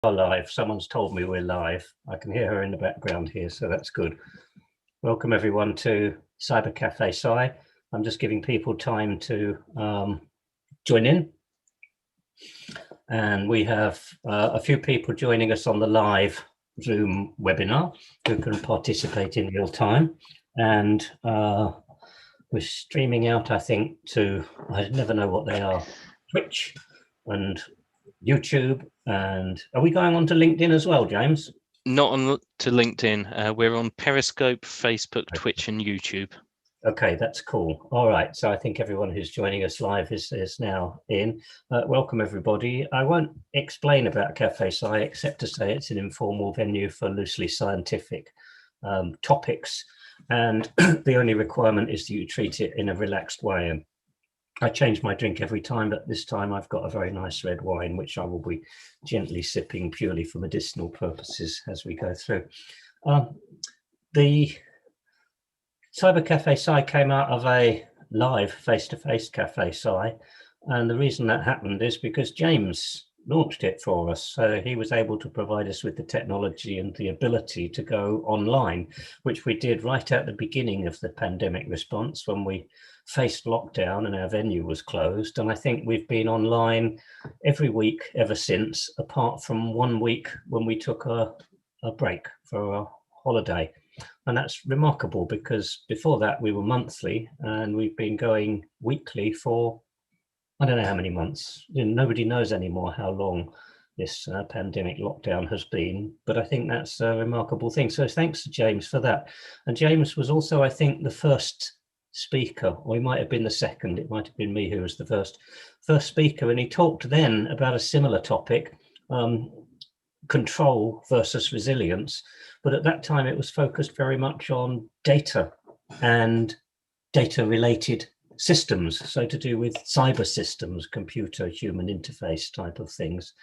are live. Someone's told me we're live. I can hear her in the background here, so that's good. Welcome everyone to Cyber Cafe Sci. I'm just giving people time to join in. And we have a few people joining us on the live Zoom webinar who can participate in real time. And we're streaming out, I think, to, I never know what they are, Twitch and YouTube. And are we going on to LinkedIn as well, James? Not on to LinkedIn. We're on Periscope, Facebook, Twitch, and YouTube. Okay, that's cool. All right, so I think everyone who's joining us live is now in. Welcome, everybody. I won't explain about Cafe Sci except to say it's an informal venue for loosely scientific topics, and the only requirement is that you treat it in a relaxed way. And I change my drink every time, but this time I've got a very nice red wine, which I will be gently sipping purely for medicinal purposes as we go through. The Cyber Cafe Sci came out of a live face-to-face Cafe Sci, and the reason that happened is because James launched it for us. So he was able to provide us with the technology and the ability to go online, which we did right at the beginning of the pandemic response when we faced lockdown and our venue was closed. And I think we've been online every week ever since, apart from 1 week when we took a break for a holiday. And that's remarkable because before that we were monthly, and we've been going weekly for I don't know how many months. Nobody knows anymore how long this pandemic lockdown has been, but I think that's a remarkable thing. So thanks to James for that. And James was also, I think, the first speaker, or he might have been the second. It might have been me who was the first speaker, and he talked then about a similar topic, control versus resilience. But at that time, it was focused very much on data and data-related systems, so to do with cyber systems, computer human interface type of things,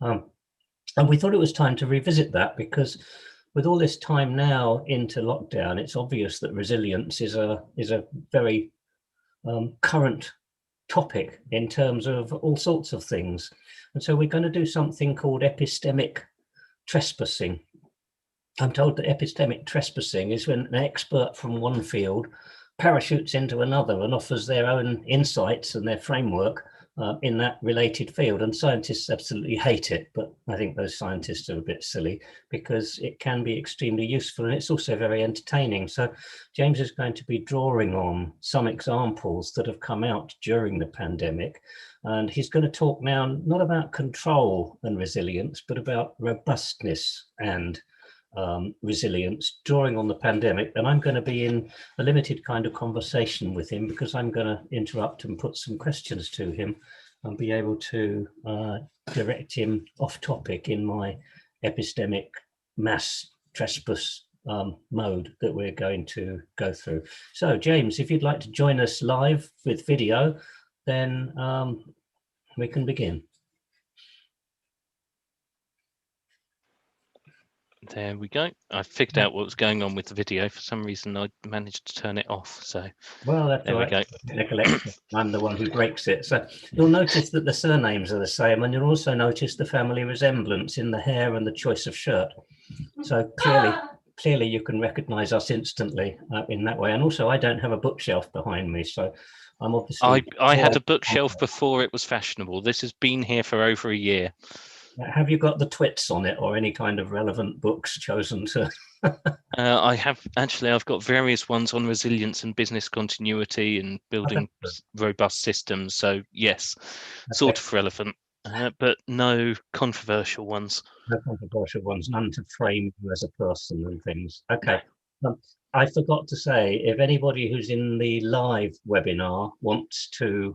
and we thought it was time to revisit that, because with all this time now into lockdown, it's obvious that resilience is a very current topic in terms of all sorts of things. And so we're going to do something called epistemic trespassing. I'm told that epistemic trespassing is when an expert from one field parachutes into another and offers their own insights and their framework in that related field. And scientists absolutely hate it, but I think those scientists are a bit silly because it can be extremely useful and it's also very entertaining. So James is going to be drawing on some examples that have come out during the pandemic. And he's going to talk now not about control and resilience, but about robustness and resilience, drawing on the pandemic. And I'm going to be in a limited kind of conversation with him because I'm going to interrupt and put some questions to him and be able to direct him off topic in my epistemic mass trespass mode that we're going to go through. So James, if you'd like to join us live with video, then we can begin. There we go. I figured out what was going on with the video. For some reason, I managed to turn it off. So, well, that's there all right. We go. I'm the one who breaks it. So you'll notice that the surnames are the same, and you'll also notice the family resemblance in the hair and the choice of shirt. So clearly you can recognize us instantly in that way. And also, I don't have a bookshelf behind me, so I'm obviously... I had a bookshelf before it was fashionable. This has been here for over a year. Have you got the twits on it or any kind of relevant books chosen to... I have, actually, I've got various ones on resilience and business continuity and building robust systems. So yes, sort of relevant, but no controversial ones. No controversial ones, none to frame you as a person and things. Okay. I forgot to say, if anybody who's in the live webinar wants to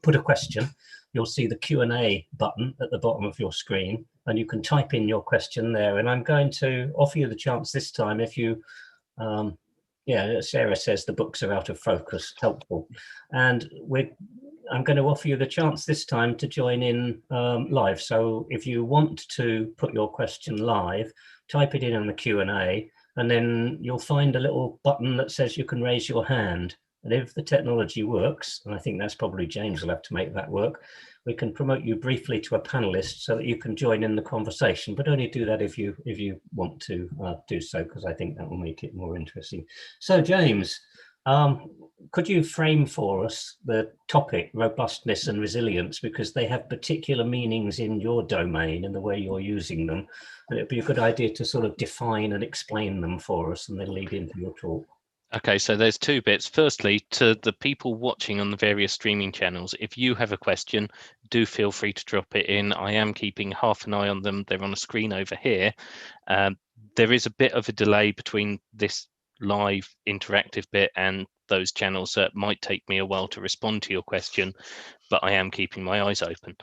put a question, you'll see the Q&A button at the bottom of your screen, and you can type in your question there. And I'm going to offer you the chance this time, if you, Sarah says the books are out of focus, helpful. And I'm going to offer you the chance this time to join in live. So if you want to put your question live, type it in the Q&A, and then you'll find a little button that says you can raise your hand. And if the technology works, and I think that's probably James will have to make that work, we can promote you briefly to a panelist so that you can join in the conversation, but only do that if you want to do so, because I think that will make it more interesting. So James, could you frame for us the topic robustness and resilience, because they have particular meanings in your domain and the way you're using them, and it'd be a good idea to sort of define and explain them for us and then lead into your talk. Okay, so there's two bits. Firstly, to the people watching on the various streaming channels, if you have a question, do feel free to drop it in. I am keeping half an eye on them. They're on a screen over here. There is a bit of a delay between this live interactive bit and those channels, so it might take me a while to respond to your question, but I am keeping my eyes open.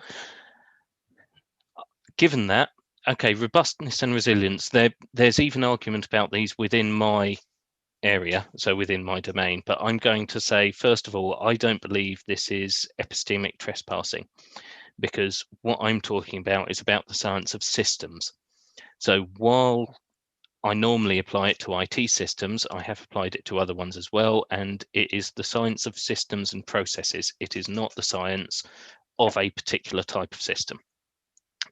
Given that, okay, robustness and resilience, there's even argument about these within my area, so within my domain, but I'm going to say, first of all, I don't believe this is epistemic trespassing, because what I'm talking about is about the science of systems. So while I normally apply it to IT systems, I have applied it to other ones as well, and it is the science of systems and processes. It is not the science of a particular type of system.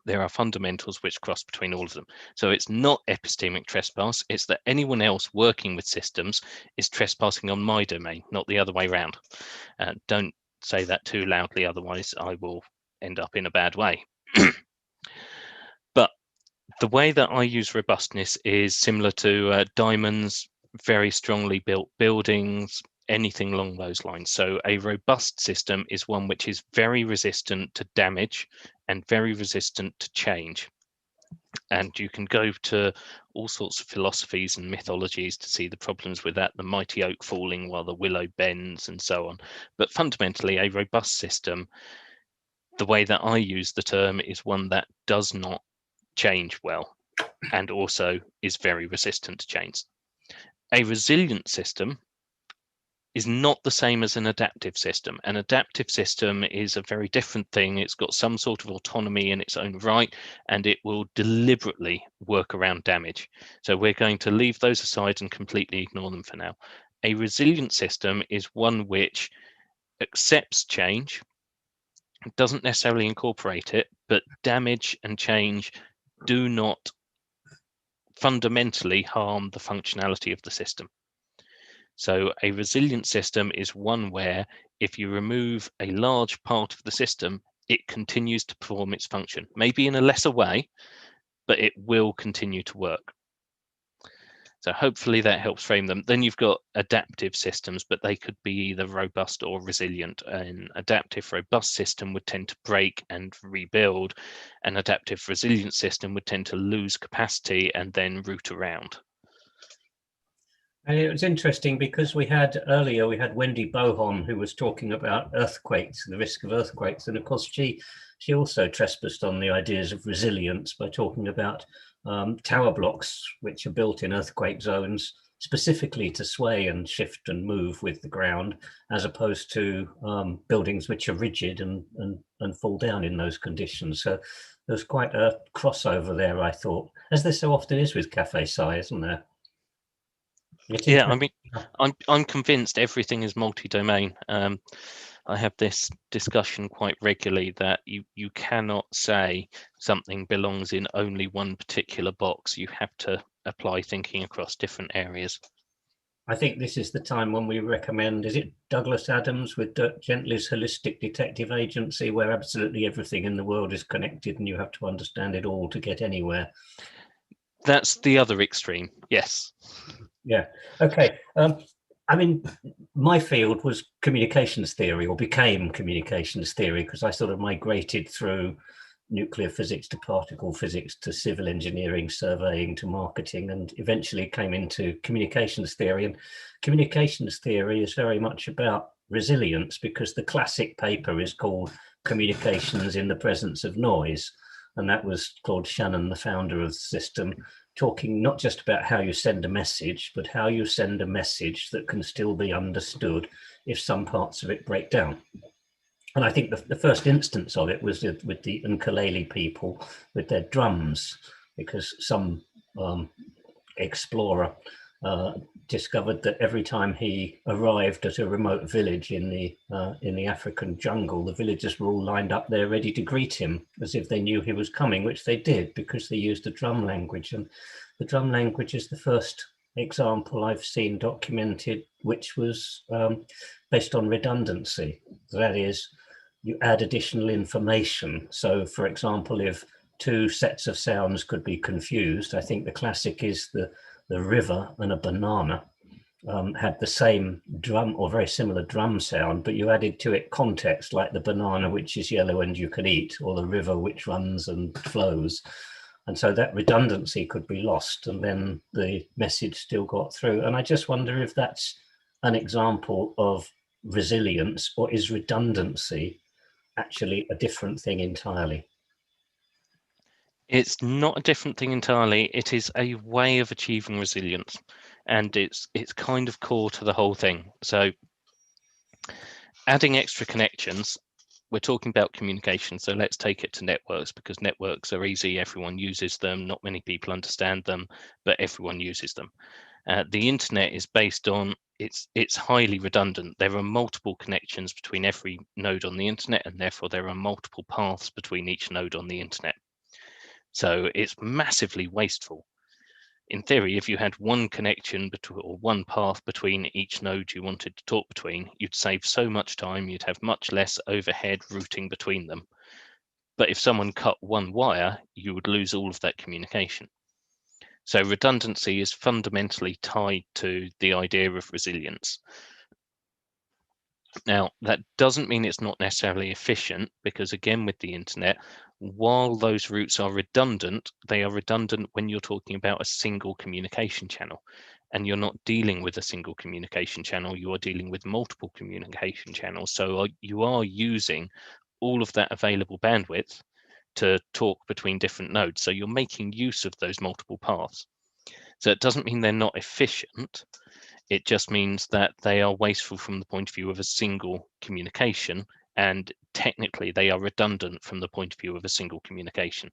There are fundamentals which cross between all of them. So it's not epistemic trespass, it's that anyone else working with systems is trespassing on my domain, not the other way around. Don't say that too loudly, otherwise I will end up in a bad way. But the way that I use robustness is similar to diamonds, very strongly built buildings, anything along those lines. So a robust system is one which is very resistant to damage and very resistant to change. And you can go to all sorts of philosophies and mythologies to see the problems with that, the mighty oak falling while the willow bends and so on. But fundamentally, a robust system, the way that I use the term, is one that does not change well and also is very resistant to change. A resilient system is not the same as an adaptive system. An adaptive system is a very different thing. It's got some sort of autonomy in its own right, and it will deliberately work around damage. So we're going to leave those aside and completely ignore them for now. A resilient system is one which accepts change, doesn't necessarily incorporate it, but damage and change do not fundamentally harm the functionality of the system. So a resilient system is one where if you remove a large part of the system, it continues to perform its function, maybe in a lesser way, but it will continue to work. So hopefully that helps frame them. Then you've got adaptive systems, but they could be either robust or resilient. An adaptive robust system would tend to break and rebuild. An adaptive resilient system would tend to lose capacity and then root around. And it was interesting because we had Wendy Bohon, who was talking about earthquakes, the risk of earthquakes. And of course, she also trespassed on the ideas of resilience by talking about tower blocks, which are built in earthquake zones specifically to sway and shift and move with the ground, as opposed to buildings which are rigid and fall down in those conditions. So there's quite a crossover there, I thought, as there so often is with Cafe Sci, isn't there? Yeah, I mean, I'm convinced everything is multi-domain. I have this discussion quite regularly that you cannot say something belongs in only one particular box. You have to apply thinking across different areas. I think this is the time when we recommend, is it Douglas Adams with Dirk Gently's Holistic Detective Agency, where absolutely everything in the world is connected and you have to understand it all to get anywhere? That's the other extreme, yes. Yeah, okay. I mean, my field was communications theory, or became communications theory, because I sort of migrated through nuclear physics to particle physics to civil engineering, surveying to marketing, and eventually came into communications theory. And communications theory is very much about resilience, because the classic paper is called Communications in the Presence of Noise. And that was Claude Shannon, the founder of the system, talking not just about how you send a message, but how you send a message that can still be understood if some parts of it break down. And I think the first instance of it was with the ukulele people with their drums, because some explorer discovered that every time he arrived at a remote village in the African jungle, the villagers were all lined up there ready to greet him as if they knew he was coming, which they did because they used a drum language. And the drum language is the first example I've seen documented, which was based on redundancy. That is, you add additional information. So, for example, if two sets of sounds could be confused, I think the classic is the river and a banana had the same drum or very similar drum sound, but you added to it context, like the banana, which is yellow and you can eat, or the river, which runs and flows. And so that redundancy could be lost, and then the message still got through. And I just wonder if that's an example of resilience, or is redundancy actually a different thing entirely? It's not a different thing entirely. It is a way of achieving resilience, and it's kind of core to the whole thing. So adding extra connections, we're talking about communication, so let's take it to networks, because networks are easy, everyone uses them, not many people understand them, but everyone uses them. The internet is based on, it's highly redundant. There are multiple connections between every node on the internet, and therefore there are multiple paths between each node on the internet. So it's massively wasteful. In theory, if you had one connection or one path between each node you wanted to talk between, you'd save so much time, you'd have much less overhead routing between them. But if someone cut one wire, you would lose all of that communication. So redundancy is fundamentally tied to the idea of resilience. Now, that doesn't mean it's not necessarily efficient, because again, with the internet, while those routes are redundant, they are redundant when you're talking about a single communication channel. And you're not dealing with a single communication channel, you are dealing with multiple communication channels. So you are using all of that available bandwidth to talk between different nodes. So you're making use of those multiple paths. So it doesn't mean they're not efficient. It just means that they are wasteful from the point of view of a single communication, and technically they are redundant from the point of view of a single communication.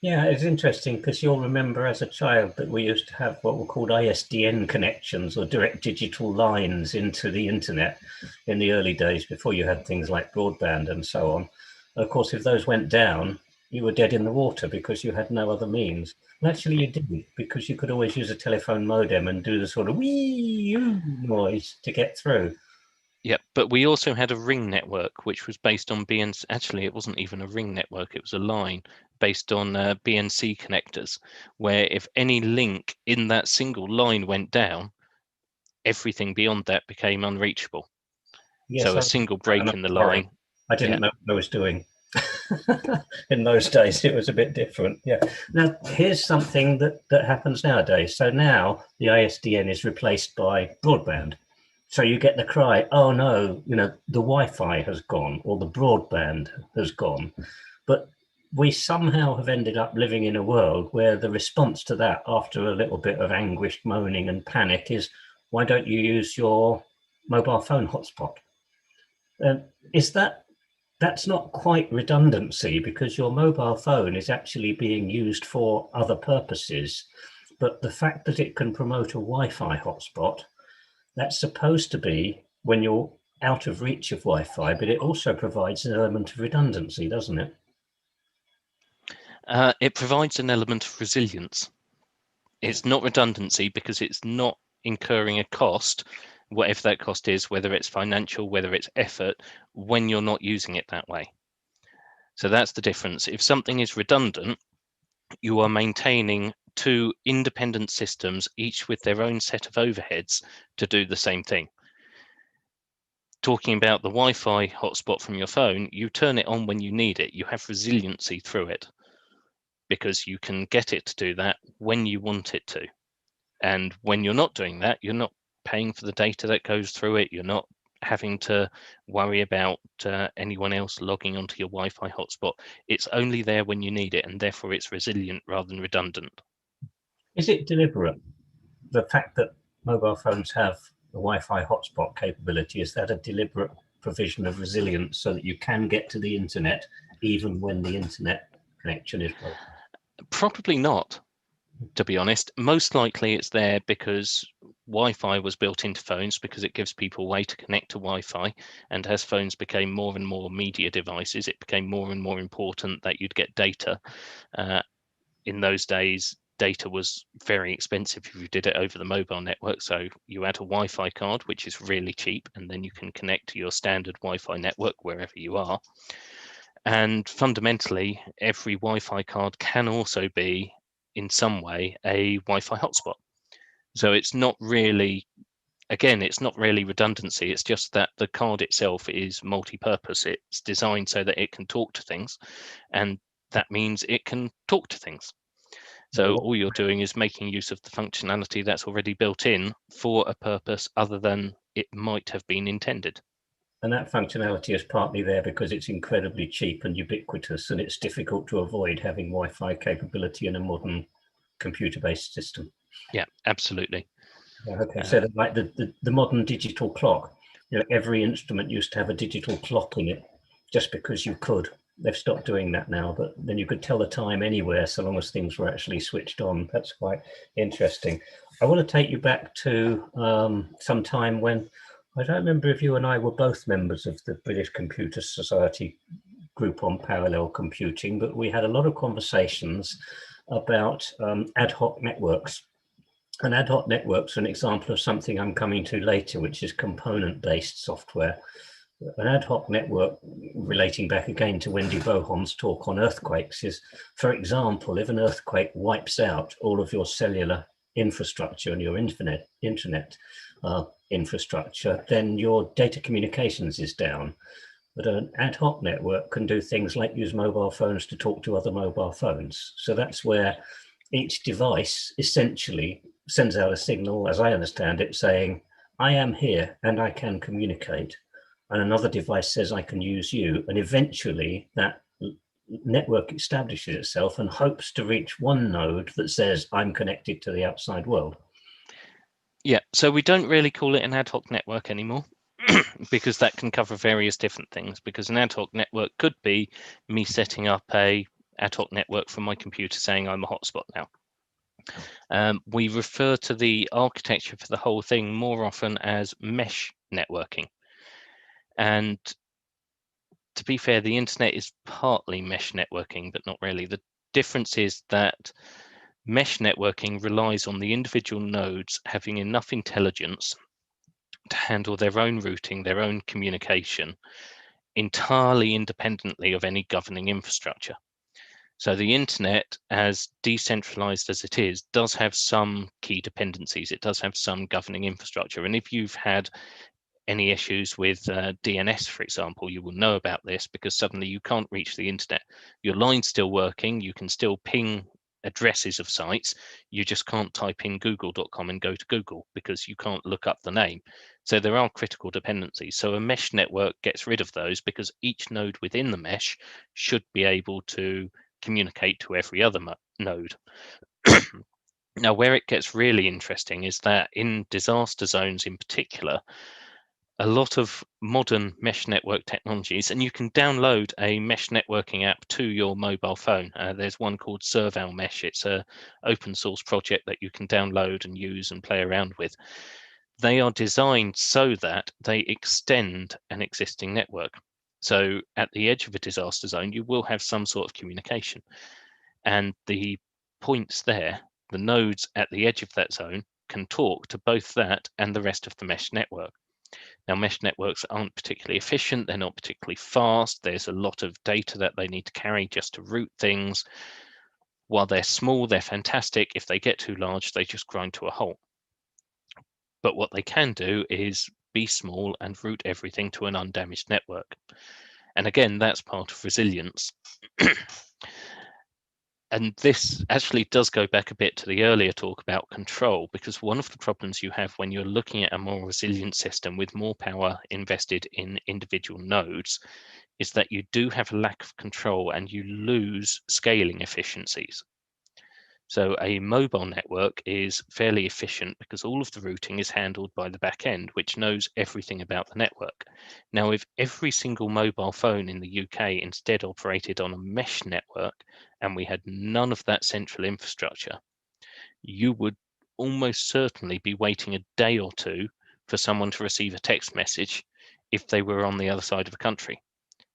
Yeah, it's interesting because you'll remember as a child that we used to have what were called ISDN connections, or direct digital lines into the internet in the early days before you had things like broadband and so on. Of course, if those went down, you were dead in the water because you had no other means. And actually you didn't, because you could always use a telephone modem and do the sort of wee noise to get through. Yeah, but we also had a ring network, which was based on BNC. Actually, it wasn't even a ring network, it was a line based on BNC connectors, where if any link in that single line went down, everything beyond that became unreachable. Yes, So a single break in the sorry. line. I didn't know what I was doing. In those days, it was a bit different. Yeah. Now, here's something that happens nowadays. So now the ISDN is replaced by broadband. So you get the cry, oh no, the Wi-Fi has gone or the broadband has gone. But we somehow have ended up living in a world where the response to that, after a little bit of anguished moaning and panic, is, why don't you use your mobile phone hotspot? Is that's not quite redundancy, because your mobile phone is actually being used for other purposes. But the fact that it can promote a Wi-Fi hotspot, that's supposed to be when you're out of reach of Wi-Fi, but it also provides an element of redundancy, doesn't it? It provides an element of resilience. It's not redundancy because it's not incurring a cost, whatever that cost is, whether it's financial, whether it's effort, when you're not using it that way. So that's the difference. If something is redundant, you are maintaining two independent systems, each with their own set of overheads to do the same thing. Talking about the Wi-Fi hotspot from your phone, you turn it on when you need it. You have resiliency through it because you can get it to do that when you want it to. And when you're not doing that, you're not paying for the data that goes through it. You're not having to worry about anyone else logging onto your Wi-Fi hotspot. It's only there when you need it, and therefore it's resilient rather than redundant. Is it deliberate? The fact that mobile phones have the Wi-Fi hotspot capability, is that a deliberate provision of resilience so that you can get to the internet even when the internet connection is broken? Probably not. to be honest. Most likely it's there because Wi-Fi was built into phones, because it gives people a way to connect to Wi-Fi. And as phones became more and more media devices, it became more and more important that you'd get data. In those days, data was very expensive if you did it over the mobile network. So you add a Wi-Fi card, which is really cheap, and then you can connect to your standard Wi-Fi network wherever you are. And fundamentally, every Wi-Fi card can also be, in some way, a Wi-Fi hotspot. So it's not really, again, it's not really redundancy. It's just that the card itself is multi-purpose. It's designed so that it can talk to things, and that means it can talk to things. So all you're doing is making use of the functionality that's already built in for a purpose other than it might have been intended. And that functionality is partly there because it's incredibly cheap and ubiquitous, and it's difficult to avoid having Wi-Fi capability in a modern computer-based system. Yeah, absolutely. Okay, so like the modern digital clock, every instrument used to have a digital clock in it just because you could. They've stopped doing that now, but then you could tell the time anywhere so long as things were actually switched on. That's quite interesting. I want to take you back to some time when, I don't remember if you and I were both members of the British Computer Society group on parallel computing, but we had a lot of conversations about ad hoc networks. And ad hoc networks are an example of something I'm coming to later, which is component-based software. An ad hoc network, relating back again to Wendy Bohon's talk on earthquakes, is, for example, if an earthquake wipes out all of your cellular infrastructure and your internet infrastructure, then your data communications is down. But an ad hoc network can do things like use mobile phones to talk to other mobile phones. So that's where each device essentially sends out a signal, as I understand it, saying, I am here and I can communicate. And another device says, I can use you. And eventually that network establishes itself and hopes to reach one node that says, I'm connected to the outside world. Yeah, so we don't really call it an ad hoc network anymore because that can cover various different things. Because an ad hoc network could be me setting up a ad hoc network from my computer saying I'm a hotspot now. We refer to the architecture for the whole thing more often as mesh networking. And to be fair, the internet is partly mesh networking, but not really. The difference is that mesh networking relies on the individual nodes having enough intelligence to handle their own routing, their own communication, entirely independently of any governing infrastructure. So the internet, as decentralized as it is, does have some key dependencies. It does have some governing infrastructure. And if you've had any issues with DNS, for example, you will know about this because suddenly you can't reach the internet. Your line's still working. You can still ping addresses of sites. You just can't type in google.com and go to Google because you can't look up the name. So there are critical dependencies. So a mesh network gets rid of those because each node within the mesh should be able to communicate to every other node. Now, where it gets really interesting is that in disaster zones in particular, a lot of modern mesh network technologies, and you can download a mesh networking app to your mobile phone. There's one called Serval Mesh. It's an open source project that you can download and use and play around with. They are designed so that they extend an existing network. So at the edge of a disaster zone, you will have some sort of communication. And the points there, the nodes at the edge of that zone, can talk to both that and the rest of the mesh network. Now, mesh networks aren't particularly efficient. They're not particularly fast. There's a lot of data that they need to carry just to route things. While they're small, they're fantastic. If they get too large, they just grind to a halt. But what they can do is be small and route everything to an undamaged network. And again, that's part of resilience. And this actually does go back a bit to the earlier talk about control, because one of the problems you have when you're looking at a more resilient system with more power invested in individual nodes is that you do have a lack of control and you lose scaling efficiencies. So a mobile network is fairly efficient because all of the routing is handled by the back end, which knows everything about the network. Now, if every single mobile phone in the UK instead operated on a mesh network and we had none of that central infrastructure, you would almost certainly be waiting a day or two for someone to receive a text message if they were on the other side of the country.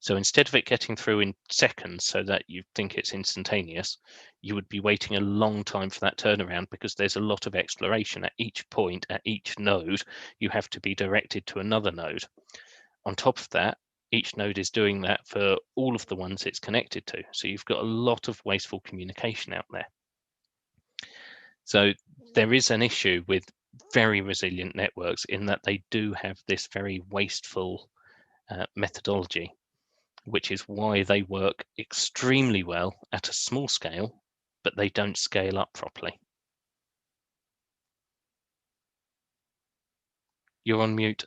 So instead of it getting through in seconds so that you think it's instantaneous, you would be waiting a long time for that turnaround, because there's a lot of exploration at each point, at each node. You have to be directed to another node. On top of that, each node is doing that for all of the ones it's connected to. So you've got a lot of wasteful communication out there. So there is an issue with very resilient networks in that they do have this very wasteful methodology, which is why they work extremely well at a small scale, but they don't scale up properly. You're on mute.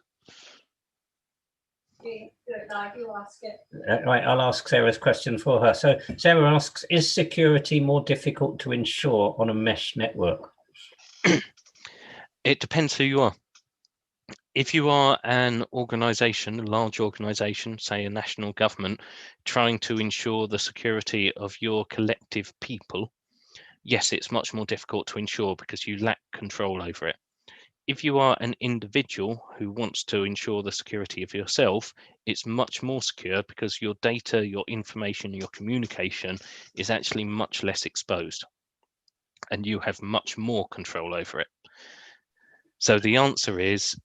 Right, I'll ask Sarah's question for her. So Sarah asks, is security more difficult to ensure on a mesh network? It depends who you are. If you are an organization, a large organization, say a national government, trying to ensure the security of your collective people, yes, it's much more difficult to ensure because you lack control over it. If you are an individual who wants to ensure the security of yourself, it's much more secure because your data, your information, your communication is actually much less exposed, and you have much more control over it. So the answer is,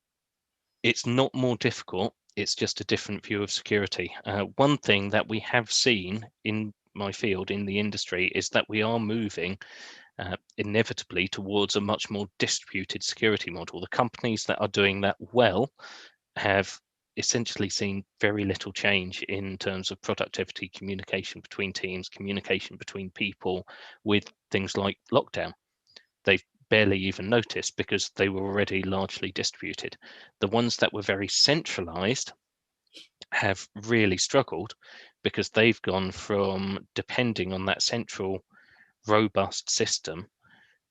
it's not more difficult, it's just a different view of security. One thing that we have seen in my field, in the industry, is that we are moving inevitably towards a much more distributed security model. The companies that are doing that well have essentially seen very little change in terms of productivity, communication between teams, communication between people, with things like lockdown. They've barely even noticed because they were already largely distributed. The ones that were very centralized have really struggled because they've gone from depending on that central robust system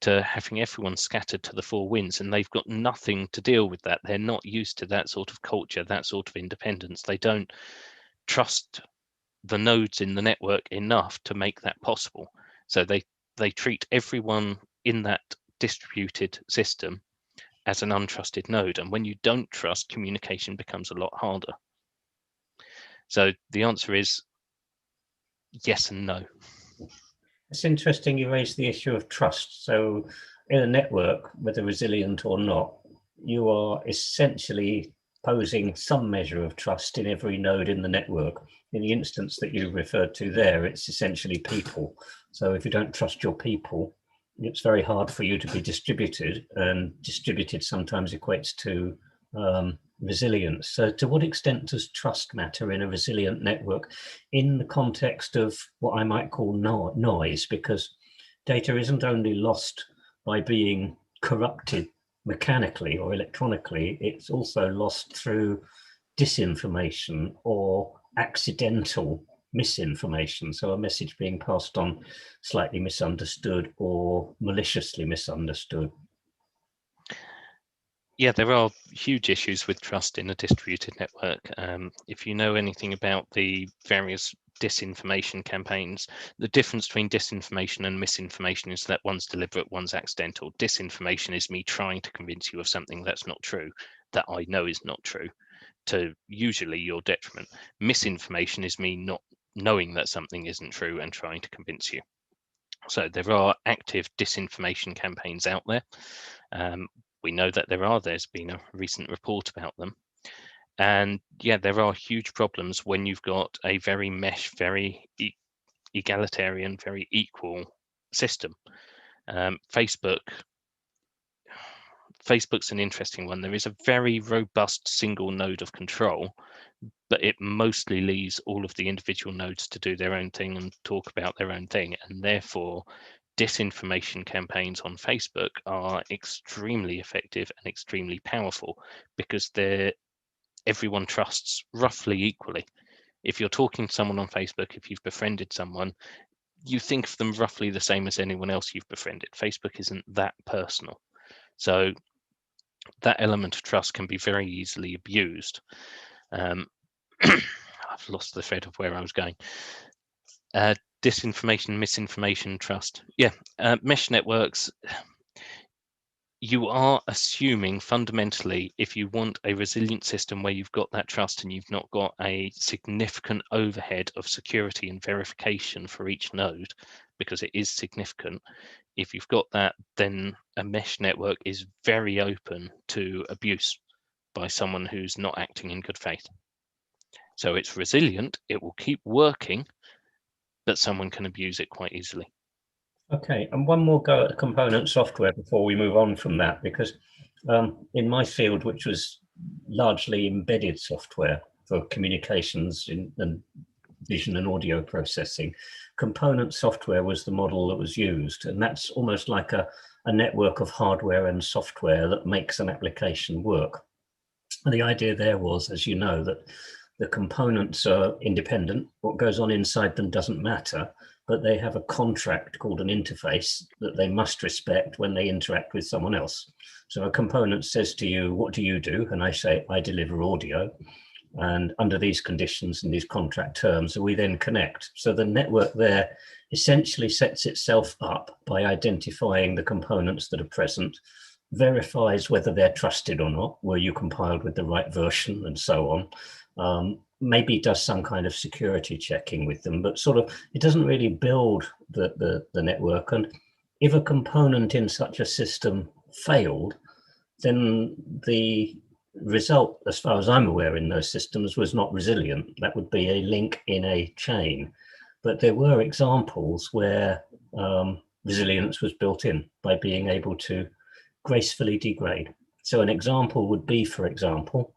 to having everyone scattered to the four winds, and they've got nothing to deal with that. They're not used to that sort of culture, that sort of independence. They don't trust the nodes in the network enough to make that possible. So they treat everyone in that distributed system as an untrusted node. And when you don't trust, communication becomes a lot harder. So the answer is yes and no. It's interesting you raised the issue of trust. So in a network, whether resilient or not, you are essentially posing some measure of trust in every node in the network. In the instance that you referred to there, it's essentially people. So if you don't trust your people, it's very hard for you to be distributed, and distributed sometimes equates to resilience. So to what extent does trust matter in a resilient network in the context of what I might call noise? Because data isn't only lost by being corrupted mechanically or electronically, it's also lost through disinformation or accidental misinformation. So a message being passed on slightly misunderstood or maliciously misunderstood. Yeah, there are huge issues with trust in a distributed network. If you know anything about the various disinformation campaigns, the difference between disinformation and misinformation is that one's deliberate, one's accidental. Disinformation is me trying to convince you of something that's not true, that I know is not true, to usually your detriment. Misinformation is me not knowing that something isn't true and trying to convince you. So there are active disinformation campaigns out there. We know that there's been a recent report about them. And yeah, there are huge problems when you've got a very mesh, very egalitarian, very equal system. Facebook's an interesting one. There is a very robust single node of control, but it mostly leaves all of the individual nodes to do their own thing and talk about their own thing. And therefore, disinformation campaigns on Facebook are extremely effective and extremely powerful because everyone trusts roughly equally. If you're talking to someone on Facebook, if you've befriended someone, you think of them roughly the same as anyone else you've befriended. Facebook isn't that personal. So that element of trust can be very easily abused. I've lost the thread of where I was going. Disinformation, misinformation, trust. Yeah, mesh networks. you are assuming fundamentally, if you want a resilient system where you've got that trust and you've not got a significant overhead of security and verification for each node, because it is significant, if you've got that, then a mesh network is very open to abuse by someone who's not acting in good faith. So it's resilient, it will keep working, but someone can abuse it quite easily. Okay, and one more go at the component software before we move on from that, because in my field, which was largely embedded software for communications and vision and audio processing, component software was the model that was used. And that's almost like a network of hardware and software that makes an application work. And the idea there was, as you know, that the components are independent. What goes on inside them doesn't matter, but they have a contract called an interface that they must respect when they interact with someone else. So a component says to you, what do you do? And I say, I deliver audio. And under these conditions and these contract terms, we then connect. So the network there essentially sets itself up by identifying the components that are present, verifies whether they're trusted or not, were you compiled with the right version, and so on. Maybe does some kind of security checking with them, but sort of it doesn't really build the network. And if a component in such a system failed, then the result, as far as I'm aware, in those systems was not resilient. That would be a link in a chain. But there were examples where resilience was built in by being able to gracefully degrade. So an example would be, for example,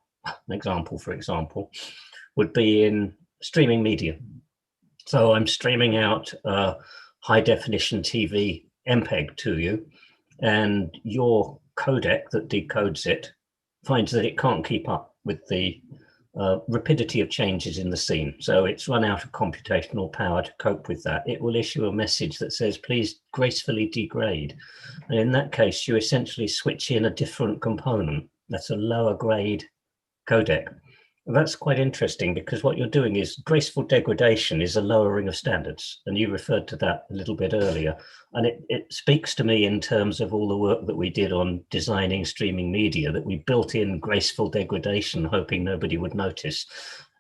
would be in streaming media. So I'm streaming out high definition TV MPEG to you, and your codec that decodes it finds that it can't keep up with the rapidity of changes in the scene. So it's run out of computational power to cope with that. It will issue a message that says, please gracefully degrade. And in that case, you essentially switch in a different component. That's a lower grade codec. And that's quite interesting, because what you're doing is graceful degradation is a lowering of standards. And you referred to that a little bit earlier. And it speaks to me in terms of all the work that we did on designing streaming media, that we built in graceful degradation, hoping nobody would notice.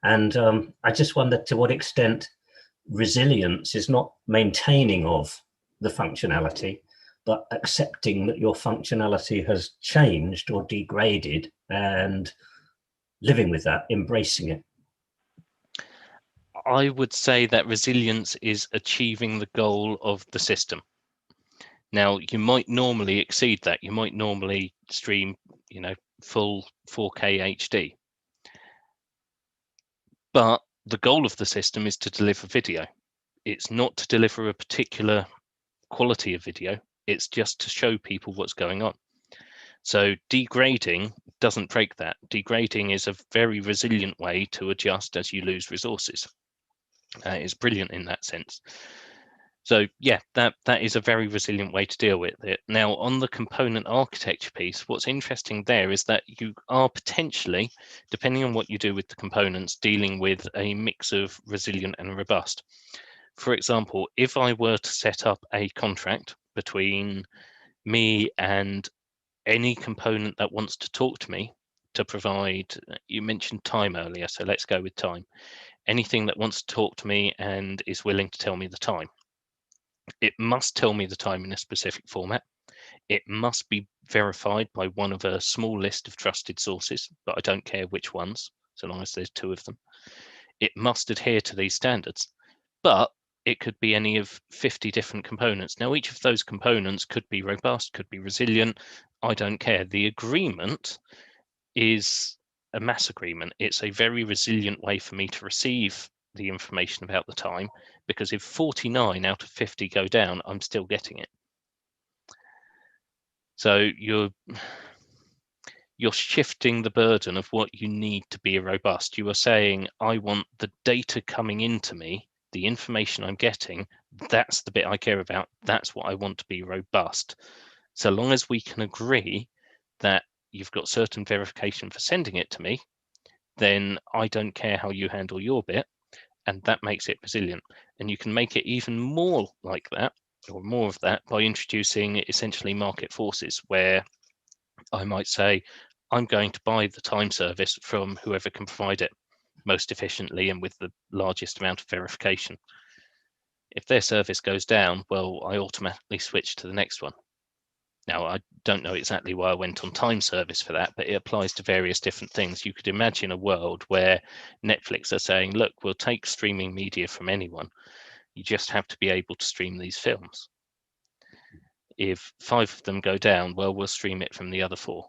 And I just wonder to what extent resilience is not maintaining of the functionality, but accepting that your functionality has changed or degraded and living with that, embracing it. I would say that resilience is achieving the goal of the system. Now, you might normally exceed that. You might normally stream, full 4K HD. But the goal of the system is to deliver video. It's not to deliver a particular quality of video. It's just to show people what's going on. So degrading doesn't break that. Degrading is a very resilient way to adjust as you lose resources. It's brilliant in that sense. So yeah, that is a very resilient way to deal with it. Now, on the component architecture piece, what's interesting there is that you are potentially, depending on what you do with the components, dealing with a mix of resilient and robust. For example, if I were to set up a contract between me and any component that wants to talk to me to provide, you mentioned time earlier, so let's go with time. Anything that wants to talk to me and is willing to tell me the time. It must tell me the time in a specific format. It must be verified by one of a small list of trusted sources, but I don't care which ones, so long as there's 2 of them. It must adhere to these standards, but it could be any of 50 different components. Now, each of those components could be robust, could be resilient. I don't care. The agreement is a mass agreement. It's a very resilient way for me to receive the information about the time, because if 49 out of 50 go down, I'm still getting it. So you're shifting the burden of what you need to be robust. You are saying, I want the data coming into me, the information I'm getting, that's the bit I care about. That's what I want to be robust. So long as we can agree that you've got certain verification for sending it to me, then I don't care how you handle your bit, and that makes it resilient. And you can make it even more like that, or more of that, by introducing essentially market forces, where I might say, I'm going to buy the time service from whoever can provide it most efficiently and with the largest amount of verification. If their service goes down, well, I automatically switch to the next one. Now, I don't know exactly why I went on time service for that, but it applies to various different things. You could imagine a world where Netflix are saying, look, we'll take streaming media from anyone. You just have to be able to stream these films. If 5 of them go down, well, we'll stream it from the other 4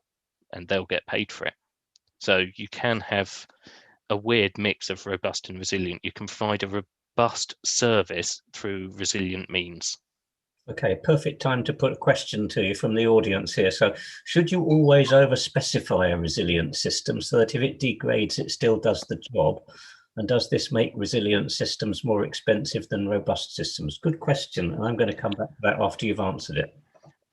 and they'll get paid for it. So you can have a weird mix of robust and resilient. You can provide a robust service through resilient means. Okay, perfect time to put a question to you from the audience here. So should you always over specify a resilient system so that if it degrades, it still does the job? And does this make resilient systems more expensive than robust systems? Good question. And I'm going to come back to that after you've answered it.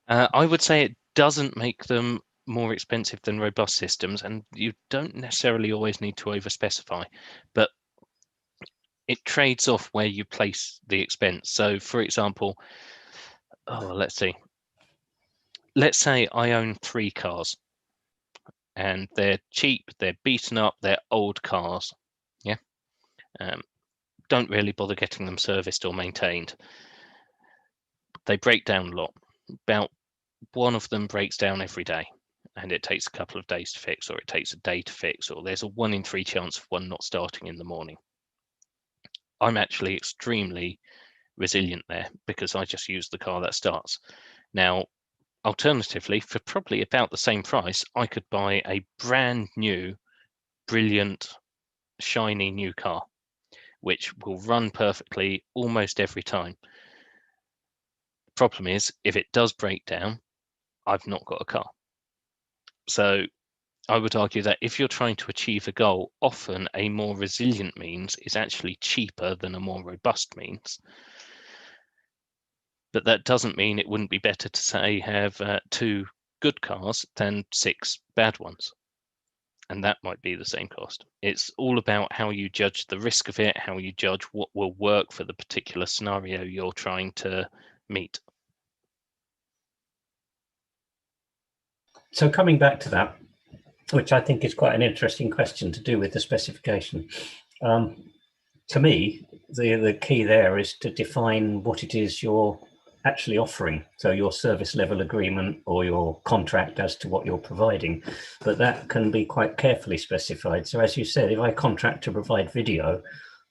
I would say it doesn't make them more expensive than robust systems, and you don't necessarily always need to over specify, but it trades off where you place the expense. So for example, let's see. Let's say I own 3 cars and they're cheap, they're beaten up, they're old cars. Yeah. Don't really bother getting them serviced or maintained. They break down a lot. About one of them breaks down every day and it takes a couple of days to fix, or it takes a day to fix, or there's a 1 in 3 chance of one not starting in the morning. I'm actually extremely resilient there because I just use the car that starts. Now, alternatively, for probably about the same price, I could buy a brand new, brilliant, shiny new car, which will run perfectly almost every time. The problem is, if it does break down, I've not got a car. So I would argue that if you're trying to achieve a goal, often a more resilient means is actually cheaper than a more robust means. But that doesn't mean it wouldn't be better to say have 2 good cars than 6 bad ones. And that might be the same cost. It's all about how you judge the risk of it, how you judge what will work for the particular scenario you're trying to meet. So coming back to that, which I think is quite an interesting question to do with the specification. To me, the key there is to define what it is you're actually offering. So your service level agreement or your contract as to what you're providing, but that can be quite carefully specified. So as you said, if I contract to provide video,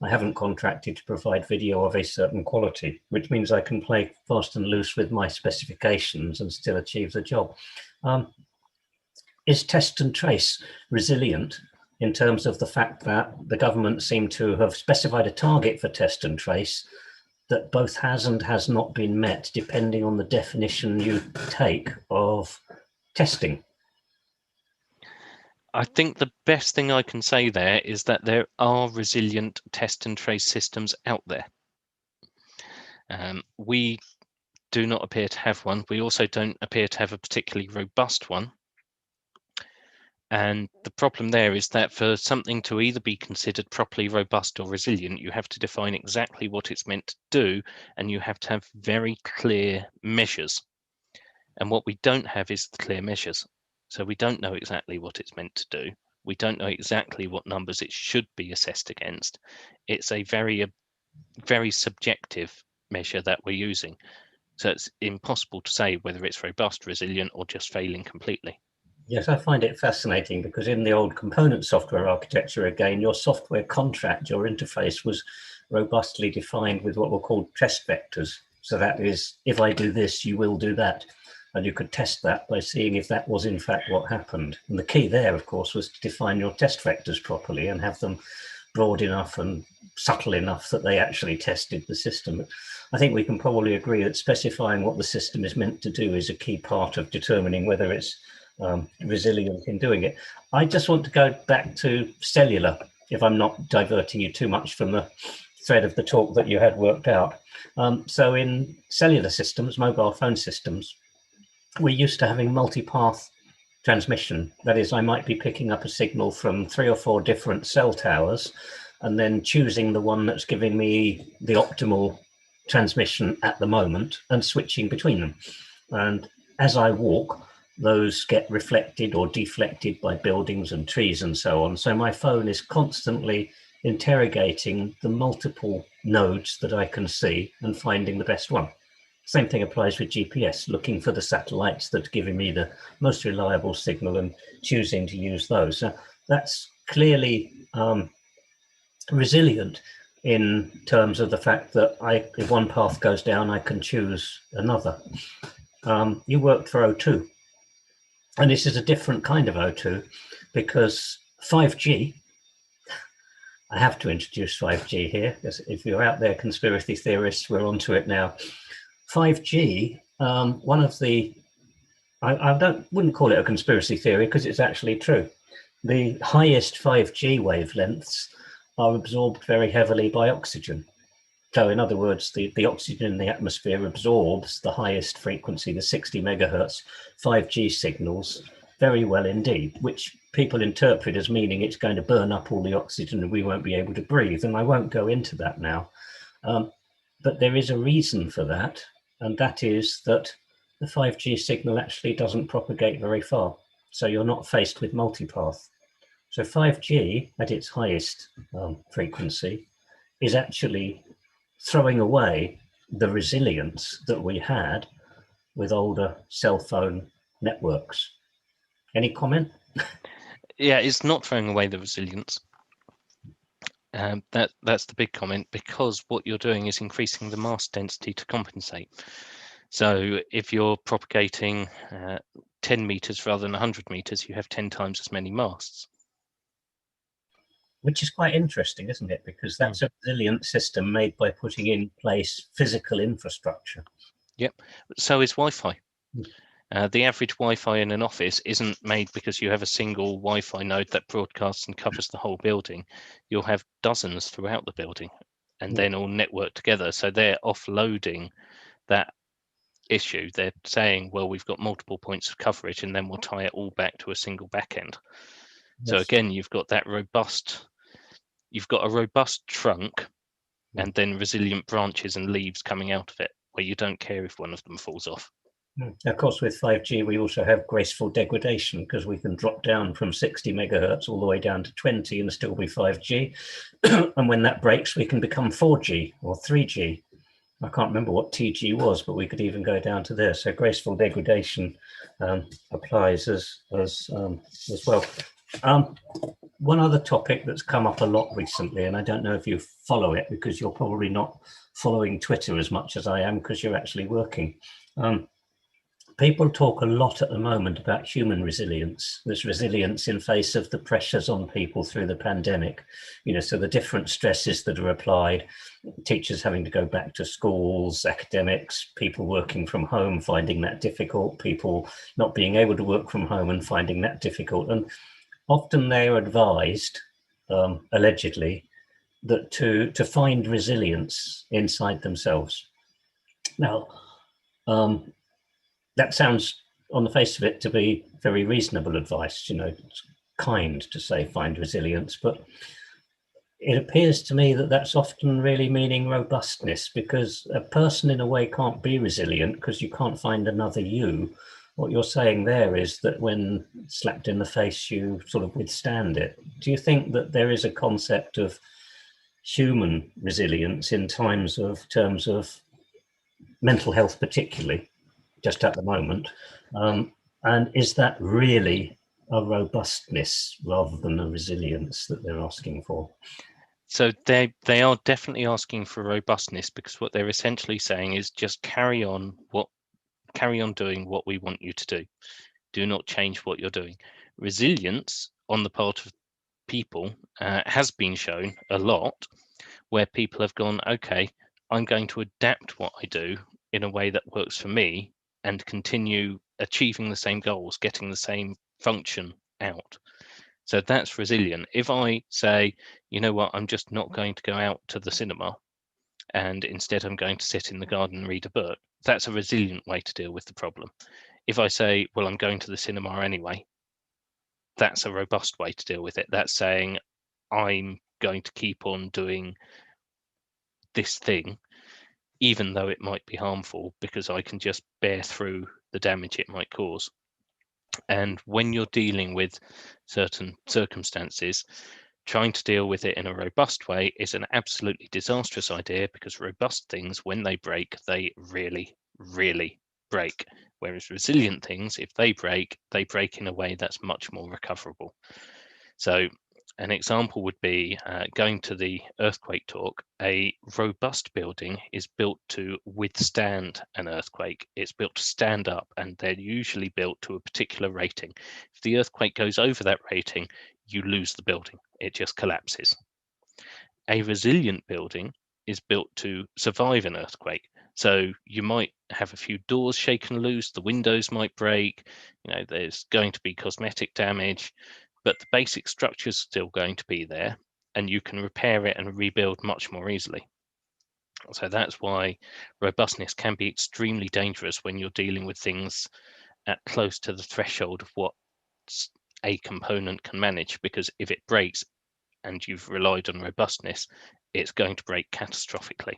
I haven't contracted to provide video of a certain quality, which means I can play fast and loose with my specifications and still achieve the job. Is test and trace resilient in terms of the fact that the government seemed to have specified a target for test and trace that both has and has not been met, depending on the definition you take of testing? I think the best thing I can say there is that there are resilient test and trace systems out there. We do not appear to have one. We also don't appear to have a particularly robust one. And the problem there is that for something to either be considered properly robust or resilient, you have to define exactly what it's meant to do, and you have to have very clear measures. And what we don't have is the clear measures. So we don't know exactly what it's meant to do. We don't know exactly what numbers it should be assessed against. It's a very subjective measure that we're using. So it's impossible to say whether it's robust, resilient, or just failing completely. Yes, I find it fascinating because in the old component software architecture, again, your software contract, your interface was robustly defined with what were called test vectors. So that is, if I do this, you will do that. And you could test that by seeing if that was in fact what happened. And the key there, of course, was to define your test vectors properly and have them broad enough and subtle enough that they actually tested the system. I think we can probably agree that specifying what the system is meant to do is a key part of determining whether it's resilient in doing it. I just want to go back to cellular, if I'm not diverting you too much from the thread of the talk that you had worked out. So in cellular systems, mobile phone systems, we're used to having multipath transmission. That is, I might be picking up a signal from 3 or 4 different cell towers and then choosing the one that's giving me the optimal transmission at the moment and switching between them. And as I walk, those get reflected or deflected by buildings and trees and so on. So my phone is constantly interrogating the multiple nodes that I can see and finding the best one. Same thing applies with GPS, looking for the satellites that are giving me the most reliable signal and choosing to use those. So that's clearly resilient in terms of the fact that if one path goes down, I can choose another. You worked for O2, and this is a different kind of O2 because 5G, I have to introduce 5G here, because if you're out there, conspiracy theorists, we're onto it now. 5G, one of the, I wouldn't call it a conspiracy theory because it's actually true. The highest 5G wavelengths are absorbed very heavily by oxygen. So in other words, the oxygen in the atmosphere absorbs the highest frequency, the 60 megahertz 5G signals very well indeed, which people interpret as meaning it's going to burn up all the oxygen and we won't be able to breathe. And I won't go into that now. But there is a reason for that. And that is that the 5G signal actually doesn't propagate very far. So you're not faced with multipath. So 5G at its highest frequency is actually throwing away the resilience that we had with older cell phone networks. Any comment? Yeah, it's not throwing away the resilience. That's the big comment, because what you're doing is increasing the mass density to compensate. So if you're propagating 10 meters rather than 100 meters, you have 10 times as many masts. Which is quite interesting, isn't it? Because that's a resilient system made by putting in place physical infrastructure. Yep. So is Wi-Fi. The average Wi-Fi in an office isn't made because you have a single Wi-Fi node that broadcasts and covers the whole building. You'll have dozens throughout the building and then all network together. So they're offloading that issue. They're saying, well, we've got multiple points of coverage and then we'll tie it all back to a single backend. Yes. So again, you've got a robust trunk and then resilient branches and leaves coming out of it, where you don't care if one of them falls off. Of course, with 5G, we also have graceful degradation because we can drop down from 60 megahertz all the way down to 20 and still be 5G. And when that breaks, we can become 4G or 3G. I can't remember what TG was, but we could even go down to there. So graceful degradation applies as well. One other topic that's come up a lot recently, and I don't know if you follow it because you're probably not following Twitter as much as I am because you're actually working. People talk a lot at the moment about human resilience. There's resilience in face of the pressures on people through the pandemic, so the different stresses that are applied, teachers having to go back to schools, academics, people working from home, finding that difficult, people not being able to work from home and finding that difficult. And often they're advised, allegedly, that to find resilience inside themselves. Now, that sounds on the face of it to be very reasonable advice, it's kind to say find resilience, but it appears to me that that's often really meaning robustness, because a person in a way can't be resilient because you can't find another you. What you're saying there is that when slapped in the face, you sort of withstand it. Do you think that there is a concept of human resilience in terms of mental health, particularly, just at the moment? And is that really a robustness rather than a resilience that they're asking for? So they are definitely asking for robustness, because what they're essentially saying is just carry on doing what we want you to do. Do not change what you're doing. Resilience on the part of people has been shown a lot, where people have gone, okay, I'm going to adapt what I do in a way that works for me and continue achieving the same goals, getting the same function out. So that's resilient. If I say, you know what, I'm just not going to go out to the cinema and instead I'm going to sit in the garden and read a book, that's a resilient way to deal with the problem. If I say, well, I'm going to the cinema anyway, that's a robust way to deal with it. That's saying, I'm going to keep on doing this thing, even though it might be harmful, because I can just bear through the damage it might cause. And when you're dealing with certain circumstances, trying to deal with it in a robust way is an absolutely disastrous idea, because robust things, when they break, they really, really break. Whereas resilient things, if they break in a way that's much more recoverable. So an example would be going to the earthquake talk. A robust building is built to withstand an earthquake. It's built to stand up, and they're usually built to a particular rating. If the earthquake goes over that rating, you lose the building. It just collapses. A resilient building is built to survive an earthquake. So you might have a few doors shaken loose, the windows might break, there's going to be cosmetic damage, but the basic structure is still going to be there, and you can repair it and rebuild much more easily. So that's why robustness can be extremely dangerous when you're dealing with things at close to the threshold of what a component can manage, because if it breaks and you've relied on robustness, it's going to break catastrophically.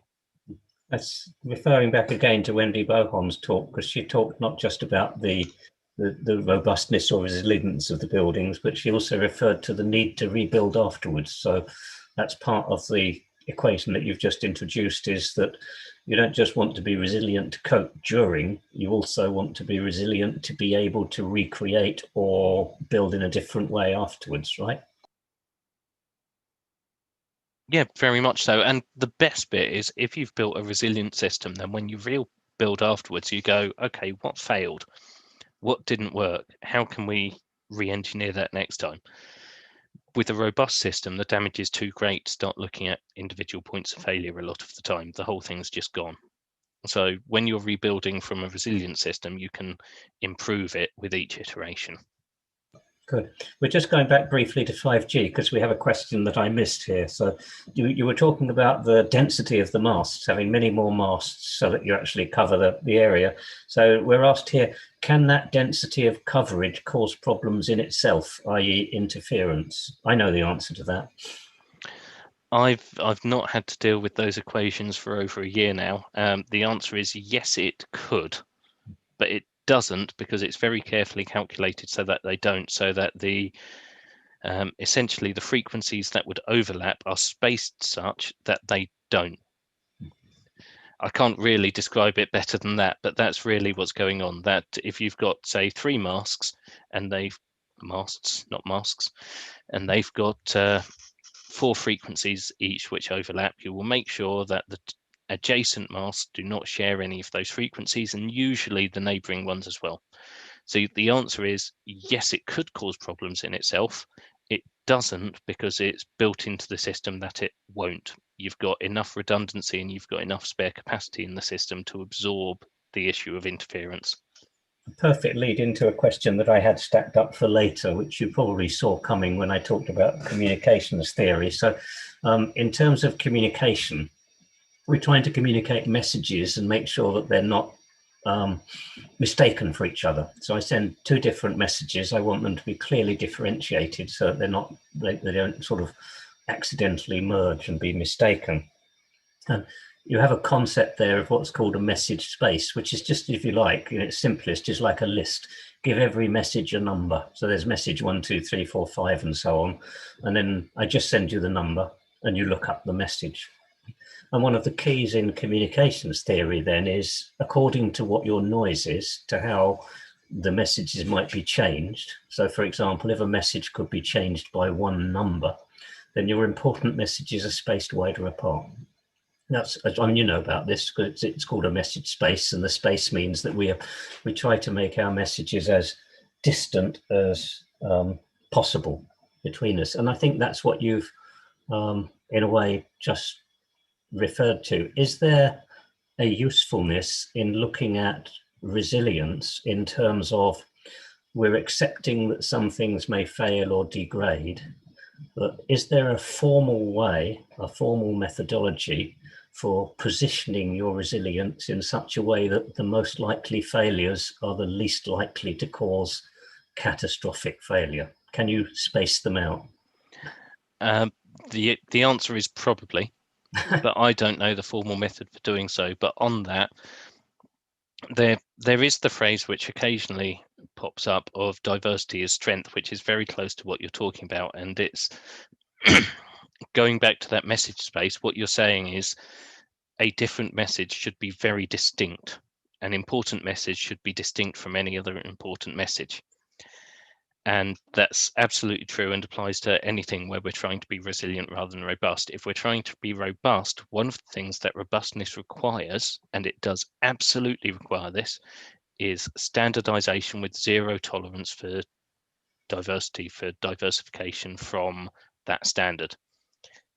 That's referring back again to Wendy Bohon's talk, because she talked not just about the robustness or resilience of the buildings, but she also referred to the need to rebuild afterwards. So that's part of the equation that you've just introduced, is that you don't just want to be resilient to cope during, you also want to be resilient to be able to recreate or build in a different way afterwards, right? Yeah, very much so. And the best bit is, if you've built a resilient system, then when you rebuild afterwards, you go, okay, what failed? What didn't work? How can we re-engineer that next time? With a robust system, the damage is too great to start looking at individual points of failure a lot of the time. The whole thing's just gone. So when you're rebuilding from a resilient system, you can improve it with each iteration. Good. We're just going back briefly to 5G because we have a question that I missed here. So you were talking about the density of the masts, having many more masts so that you actually cover the area. So we're asked here, can that density of coverage cause problems in itself, i.e. interference? I know the answer to that. I've not had to deal with those equations for over a year now. The answer is yes, it could, but it doesn't, because it's very carefully calculated so that they don't, so that the essentially the frequencies that would overlap are spaced such that they don't. I can't really describe it better than that, but that's really what's going on. That if you've got, say, 3 masks, and masts, not masks, and they've got 4 frequencies each which overlap, you will make sure that the adjacent masts do not share any of those frequencies, and usually the neighboring ones as well. So the answer is yes, it could cause problems in itself. It doesn't, because it's built into the system that it won't. You've got enough redundancy and you've got enough spare capacity in the system to absorb the issue of interference. A perfect lead into a question that I had stacked up for later, which you probably saw coming when I talked about communications theory. So in terms of communication, we're trying to communicate messages and make sure that they're not mistaken for each other. So I send 2 different messages. I want them to be clearly differentiated so that they don't sort of accidentally merge and be mistaken. And you have a concept there of what's called a message space, which is just, if you like, in its simplest, is like a list. Give every message a number. So there's message 1, 2, 3, 4, 5, and so on. And then I just send you the number and you look up the message. And one of the keys in communications theory then is, according to what your noise is, to how the messages might be changed. So for example, if a message could be changed by 1 number, then your important messages are spaced wider apart. That's, you know about this, because it's called a message space, and the space means that we try to make our messages as distant as possible between us. And I think that's what you've, in a way, just referred to. Is there a usefulness in looking at resilience in terms of, we're accepting that some things may fail or degrade, but is there a formal way, a formal methodology for positioning your resilience in such a way that the most likely failures are the least likely to cause catastrophic failure? Can you space them out? The answer is probably, but I don't know the formal method for doing so. But on that, there is the phrase which occasionally pops up of diversity as strength, which is very close to what you're talking about. And it's going back to that message space. What you're saying is a different message should be very distinct. An important message should be distinct from any other important message. And that's absolutely true and applies to anything where we're trying to be resilient rather than robust. If we're trying to be robust, one of the things that robustness requires, and it does absolutely require this, is standardization with zero tolerance for diversity, for diversification from that standard,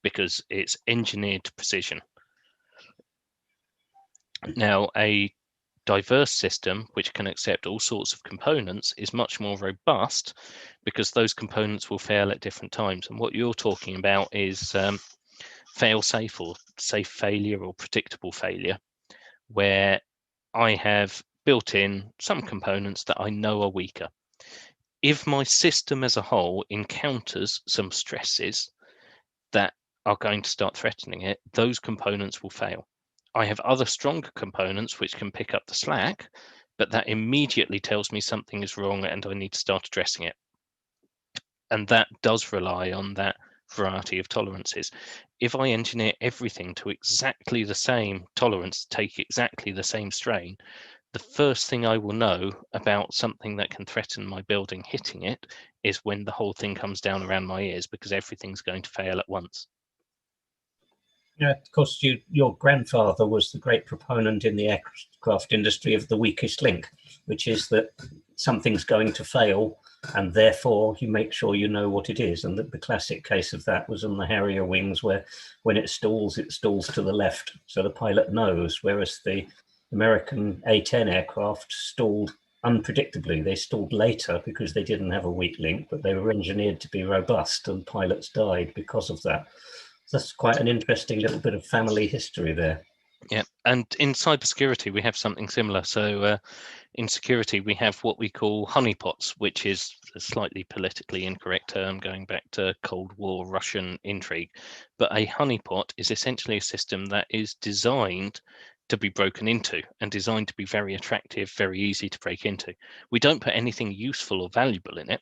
because it's engineered to precision. Now, a diverse system which can accept all sorts of components is much more robust because those components will fail at different times. And what you're talking about is fail safe or safe failure or predictable failure, where I have built in some components that I know are weaker. If my system as a whole encounters some stresses that are going to start threatening it, those components will fail. I have other stronger components which can pick up the slack, but that immediately tells me something is wrong and I need to start addressing it. And that does rely on that variety of tolerances. If I engineer everything to exactly the same tolerance, take exactly the same strain, the first thing I will know about something that can threaten my building hitting it is when the whole thing comes down around my ears, because everything's going to fail at once. Yeah, of course, your grandfather was the great proponent in the aircraft industry of the weakest link, which is that something's going to fail, and therefore you make sure you know what it is. And the classic case of that was on the Harrier wings, where when it stalls to the left, so the pilot knows, whereas the American A-10 aircraft stalled unpredictably. They stalled later because they didn't have a weak link, but they were engineered to be robust, and pilots died because of that. That's quite an interesting little bit of family history there. Yeah, and in cybersecurity, we have something similar. So in security, we have what we call honeypots, which is a slightly politically incorrect term going back to Cold War Russian intrigue. But a honeypot is essentially a system that is designed to be broken into and designed to be very attractive, very easy to break into. We don't put anything useful or valuable in it.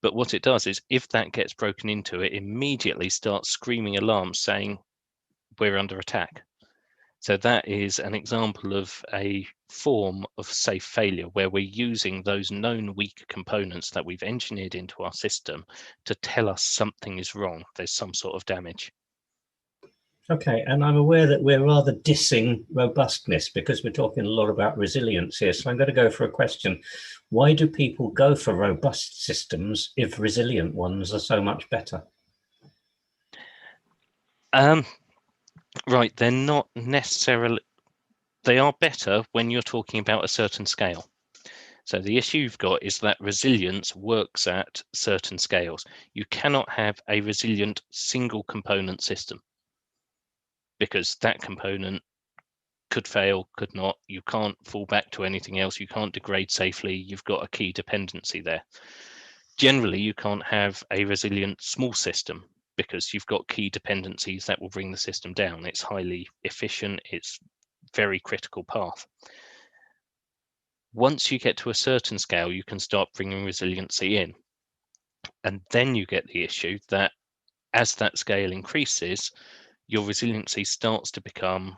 But what it does is if that gets broken into, it immediately starts screaming alarms saying we're under attack. So that is an example of a form of safe failure where we're using those known weak components that we've engineered into our system to tell us something is wrong. There's some sort of damage. Okay, and I'm aware that we're rather dissing robustness because we're talking a lot about resilience here. So I'm going to go for a question. Why do people go for robust systems if resilient ones are so much better? Right, they're not necessarily, they are better when you're talking about a certain scale. So the issue you've got is that resilience works at certain scales. You cannot have a resilient single component system because that component could fail, could not. You can't fall back to anything else. You can't degrade safely. You've got a key dependency there. Generally, you can't have a resilient small system because you've got key dependencies that will bring the system down. It's highly efficient. It's very critical path. Once you get to a certain scale, you can start bringing resiliency in. And then you get the issue that as that scale increases, your resiliency starts to become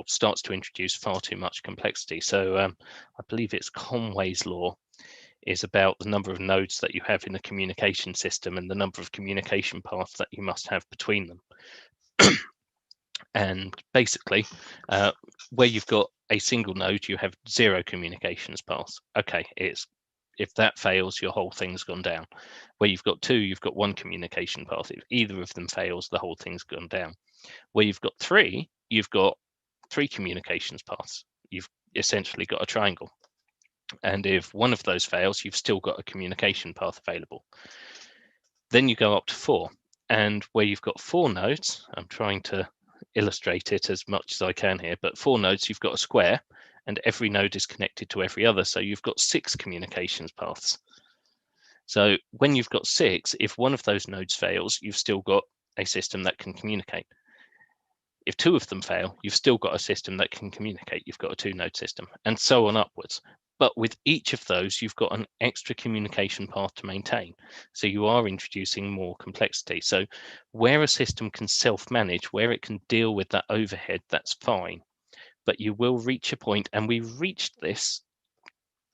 starts to introduce far too much complexity. So I believe it's Conway's law is about the number of nodes that you have in the communication system and the number of communication paths that you must have between them. And basically, where you've got a single node, you have zero communications paths. Okay, if that fails, your whole thing's gone down. Where you've got two, you've got one communication path. If either of them fails, the whole thing's gone down. Where you've got three, you've got three communications paths. You've essentially got a triangle. And if one of those fails, you've still got a communication path available. Then you go up to four. And where you've got four nodes, I'm trying to illustrate it as much as I can here, but four nodes, you've got a square, and every node is connected to every other. So you've got six communications paths. So when you've got six, if one of those nodes fails, you've still got a system that can communicate. If two of them fail, you've still got a system that can communicate. You've got a two-node system, and so on upwards. But with each of those, you've got an extra communication path to maintain. So you are introducing more complexity. So where a system can self-manage, where it can deal with that overhead, that's fine. But you will reach a point, and we reached this,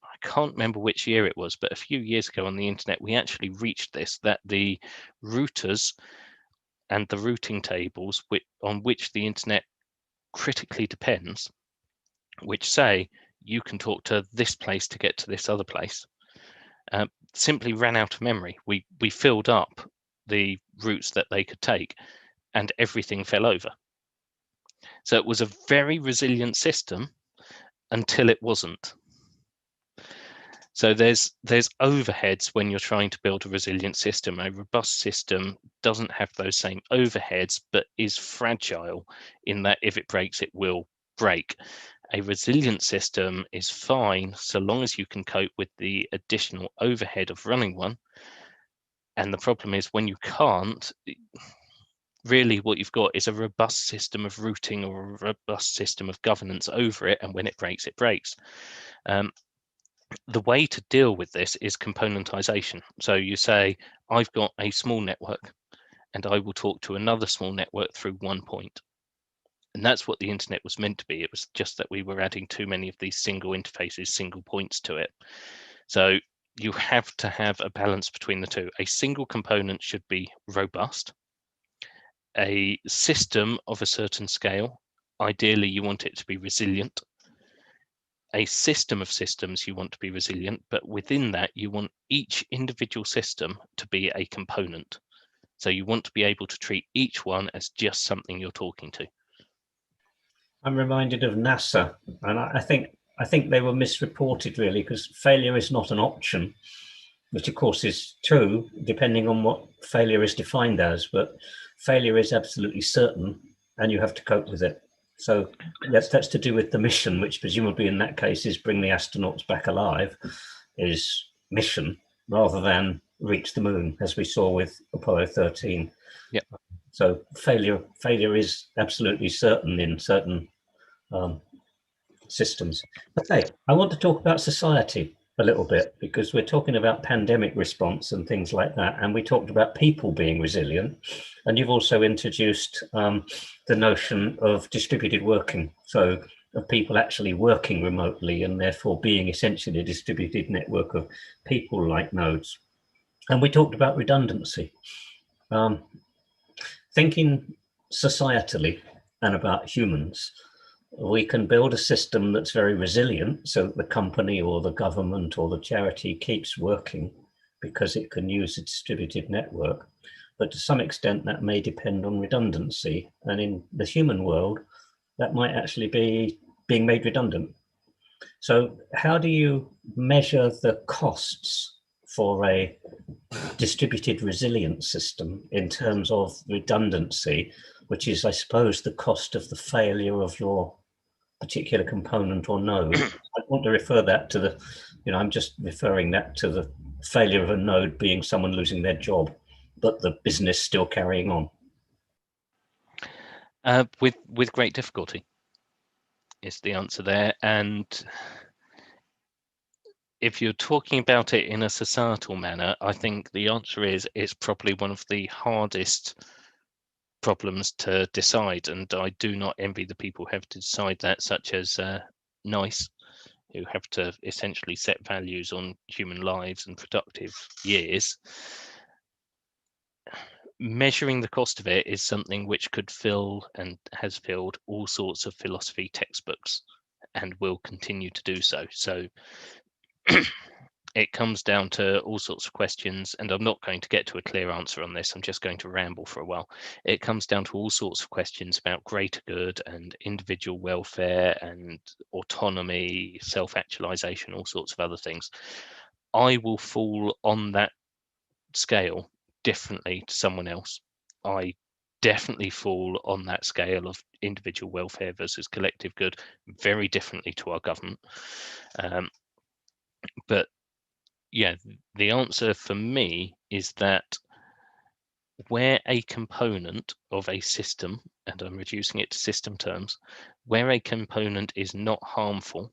I can't remember which year it was, but a few years ago on the internet, we actually reached this, that the routers and the routing tables on which the internet critically depends, which say you can talk to this place to get to this other place, simply ran out of memory. We filled up the routes that they could take, and everything fell over. So it was a very resilient system until it wasn't. So there's overheads when you're trying to build a resilient system. A robust system doesn't have those same overheads, but is fragile in that if it breaks, it will break. A resilient system is fine so long as you can cope with the additional overhead of running one. And the problem is when you can't, really what you've got is a robust system of routing or a robust system of governance over it. And when it breaks, it breaks. The way to deal with this is componentization. So you say, I've got a small network and I will talk to another small network through one point. And that's what the internet was meant to be. It was just that we were adding too many of these single interfaces, single points to it. So you have to have a balance between the two. A single component should be robust. A system of a certain scale, ideally you want it to be resilient. A system of systems you want to be resilient, but within that you want each individual system to be a component. So you want to be able to treat each one as just something you're talking to. I'm reminded of NASA, and I think they were misreported really, because failure is not an option, which of course is true depending on what failure is defined as, but failure is absolutely certain and you have to cope with it. So that's to do with the mission, which presumably in that case is bring the astronauts back alive, is mission, rather than reach the moon, as we saw with Apollo 13. Yeah. So failure is absolutely certain in certain systems. Okay, I want to talk about society a little bit, because we're talking about pandemic response and things like that, and we talked about people being resilient, and you've also introduced the notion of distributed working, so of people actually working remotely and therefore being essentially a distributed network of people like nodes. And we talked about redundancy. Thinking societally and about humans, we can build a system that's very resilient so that the company or the government or the charity keeps working because it can use a distributed network. But to some extent, that may depend on redundancy. And in the human world, that might actually be being made redundant. So how do you measure the costs for a distributed resilience system in terms of redundancy, which is, I suppose, the cost of the failure of your particular component or node? I want to refer that to the, I'm just referring that to the failure of a node being someone losing their job, but the business still carrying on. With great difficulty is the answer there. And if you're talking about it in a societal manner, I think the answer is it's probably one of the hardest problems to decide. And I do not envy the people who have to decide that, such as NICE, who have to essentially set values on human lives and productive years. Measuring the cost of it is something which could fill and has filled all sorts of philosophy textbooks and will continue to do so. So it comes down to all sorts of questions, and I'm not going to get to a clear answer on this. I'm just going to ramble for a while. It comes down to all sorts of questions about greater good and individual welfare and autonomy, self-actualization, all sorts of other things. I will fall on that scale differently to someone else. I definitely fall on that scale of individual welfare versus collective good very differently to our government. But yeah, the answer for me is that where a component of a system, and I'm reducing it to system terms, where a component is not harmful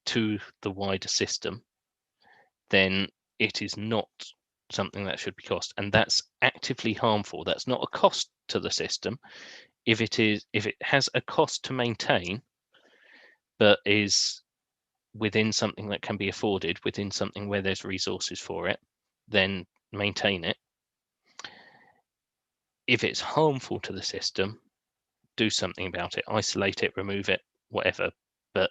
to the wider system, then it is not something that should be cost, and that's actively harmful. That's not a cost to the system. If it has a cost to maintain, but is within something that can be afforded, within something where there's resources for it, then maintain it. If it's harmful to the system, do something about it, isolate it, remove it, whatever, but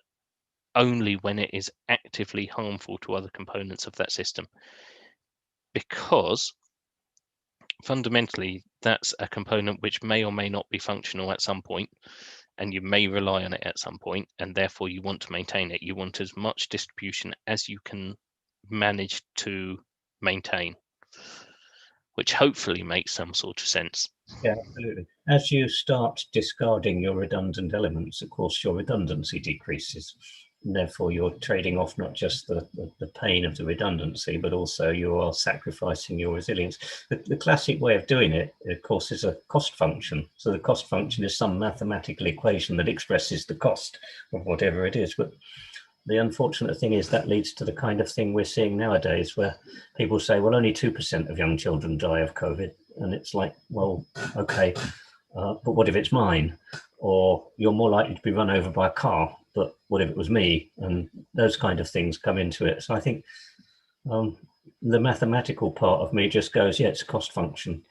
only when it is actively harmful to other components of that system. Because fundamentally, that's a component which may or may not be functional at some point, and you may rely on it at some point, and therefore you want to maintain it. You want as much distribution as you can manage to maintain, which hopefully makes some sort of sense. Yeah, absolutely. As you start discarding your redundant elements, of course, your redundancy decreases. And therefore, you're trading off not just the pain of the redundancy, but also you are sacrificing your resilience. The classic way of doing it, of course, is a cost function. So the cost function is some mathematical equation that expresses the cost of whatever it is. But the unfortunate thing is that leads to the kind of thing we're seeing nowadays, where people say, well, only 2% of young children die of COVID. And it's like, well, okay, but what if it's mine? Or you're more likely to be run over by a car, but what if it was me? And those kind of things come into it. So I think the mathematical part of me just goes, yeah, it's a cost function.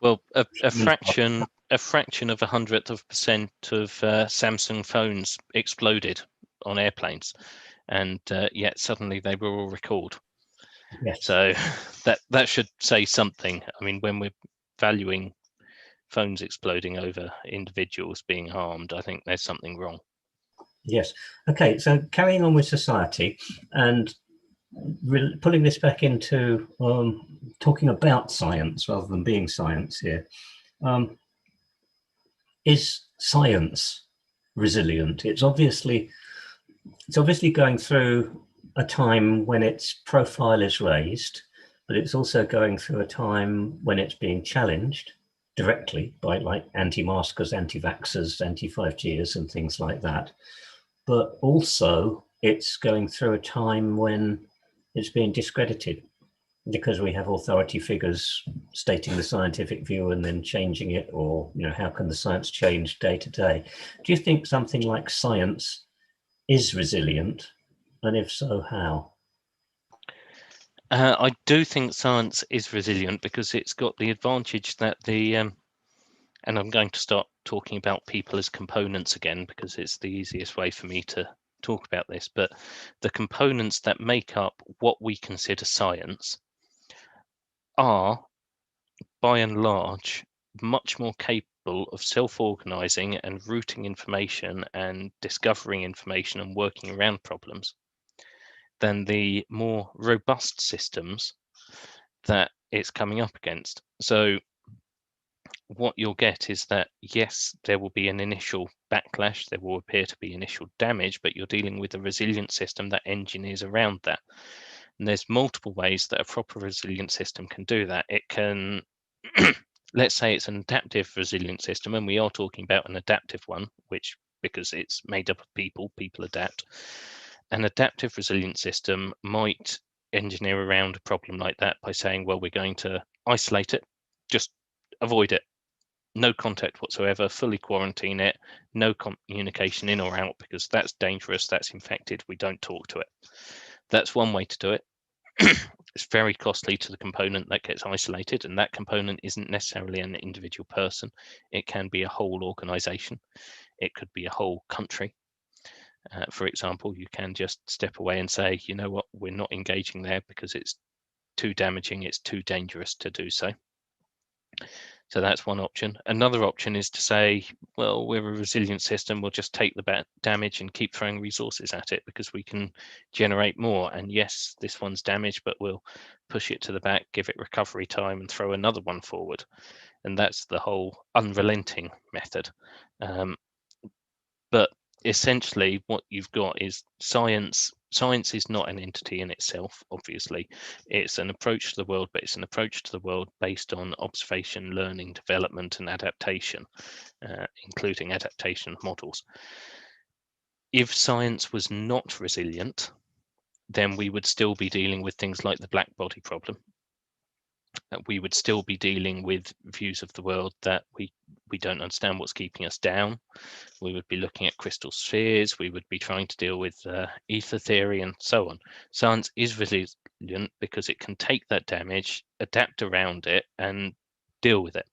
Well, a fraction of 1/100th of a percent of Samsung phones exploded on airplanes, and yet suddenly they were all recalled. Yes. So that should say something. I mean, when we're valuing phones exploding over individuals being harmed, I think there's something wrong. Yes. Okay, so carrying on with society and pulling this back into talking about science rather than being science here. Is science resilient? It's obviously going through a time when its profile is raised, but it's also going through a time when it's being challenged directly by like anti-maskers, anti-vaxxers, anti-5Gers and things like that. But also it's going through a time when it's being discredited because we have authority figures stating the scientific view and then changing it, or, you know, how can the science change day to day? Do you think something like science is resilient? And if so, how? I do think science is resilient because it's got the advantage that and I'm going to start talking about people as components again because it's the easiest way for me to talk about this, but the components that make up what we consider science are, by and large, much more capable of self-organizing and routing information and discovering information and working around problems than the more robust systems that it's coming up against. So what you'll get is that, yes, there will be an initial backlash, there will appear to be initial damage, but you're dealing with a resilient system that engineers around that. And there's multiple ways that a proper resilient system can do that. It can, let's say it's an adaptive resilient system, and we are talking about an adaptive one, which, because it's made up of people adapt. An adaptive resilient system might engineer around a problem like that by saying, well, we're going to isolate it, just avoid it. No contact whatsoever, fully quarantine it, no communication in or out because that's dangerous, that's infected, we don't talk to it. That's one way to do it. It's very costly to the component that gets isolated, and that component isn't necessarily an individual person. It can be a whole organization. It could be a whole country. For example, you can just step away and say, you know what, we're not engaging there because it's too damaging, it's too dangerous to do so. So that's one option. Another option is to say, well, we're a resilient system. We'll just take the damage and keep throwing resources at it because we can generate more. And yes, this one's damaged, but we'll push it to the back, give it recovery time and throw another one forward. And that's the whole unrelenting method. But essentially what you've got is science. Science is not an entity in itself, obviously. It's an approach to the world, but it's an approach to the world based on observation, learning, development, and adaptation, including adaptation of models. If science was not resilient, then we would still be dealing with things like the black body problem. We would still be dealing with views of the world that we don't understand what's keeping us down. We would be looking at crystal spheres. We would be trying to deal with ether theory and so on. Science is resilient because it can take that damage, adapt around it, and deal with it.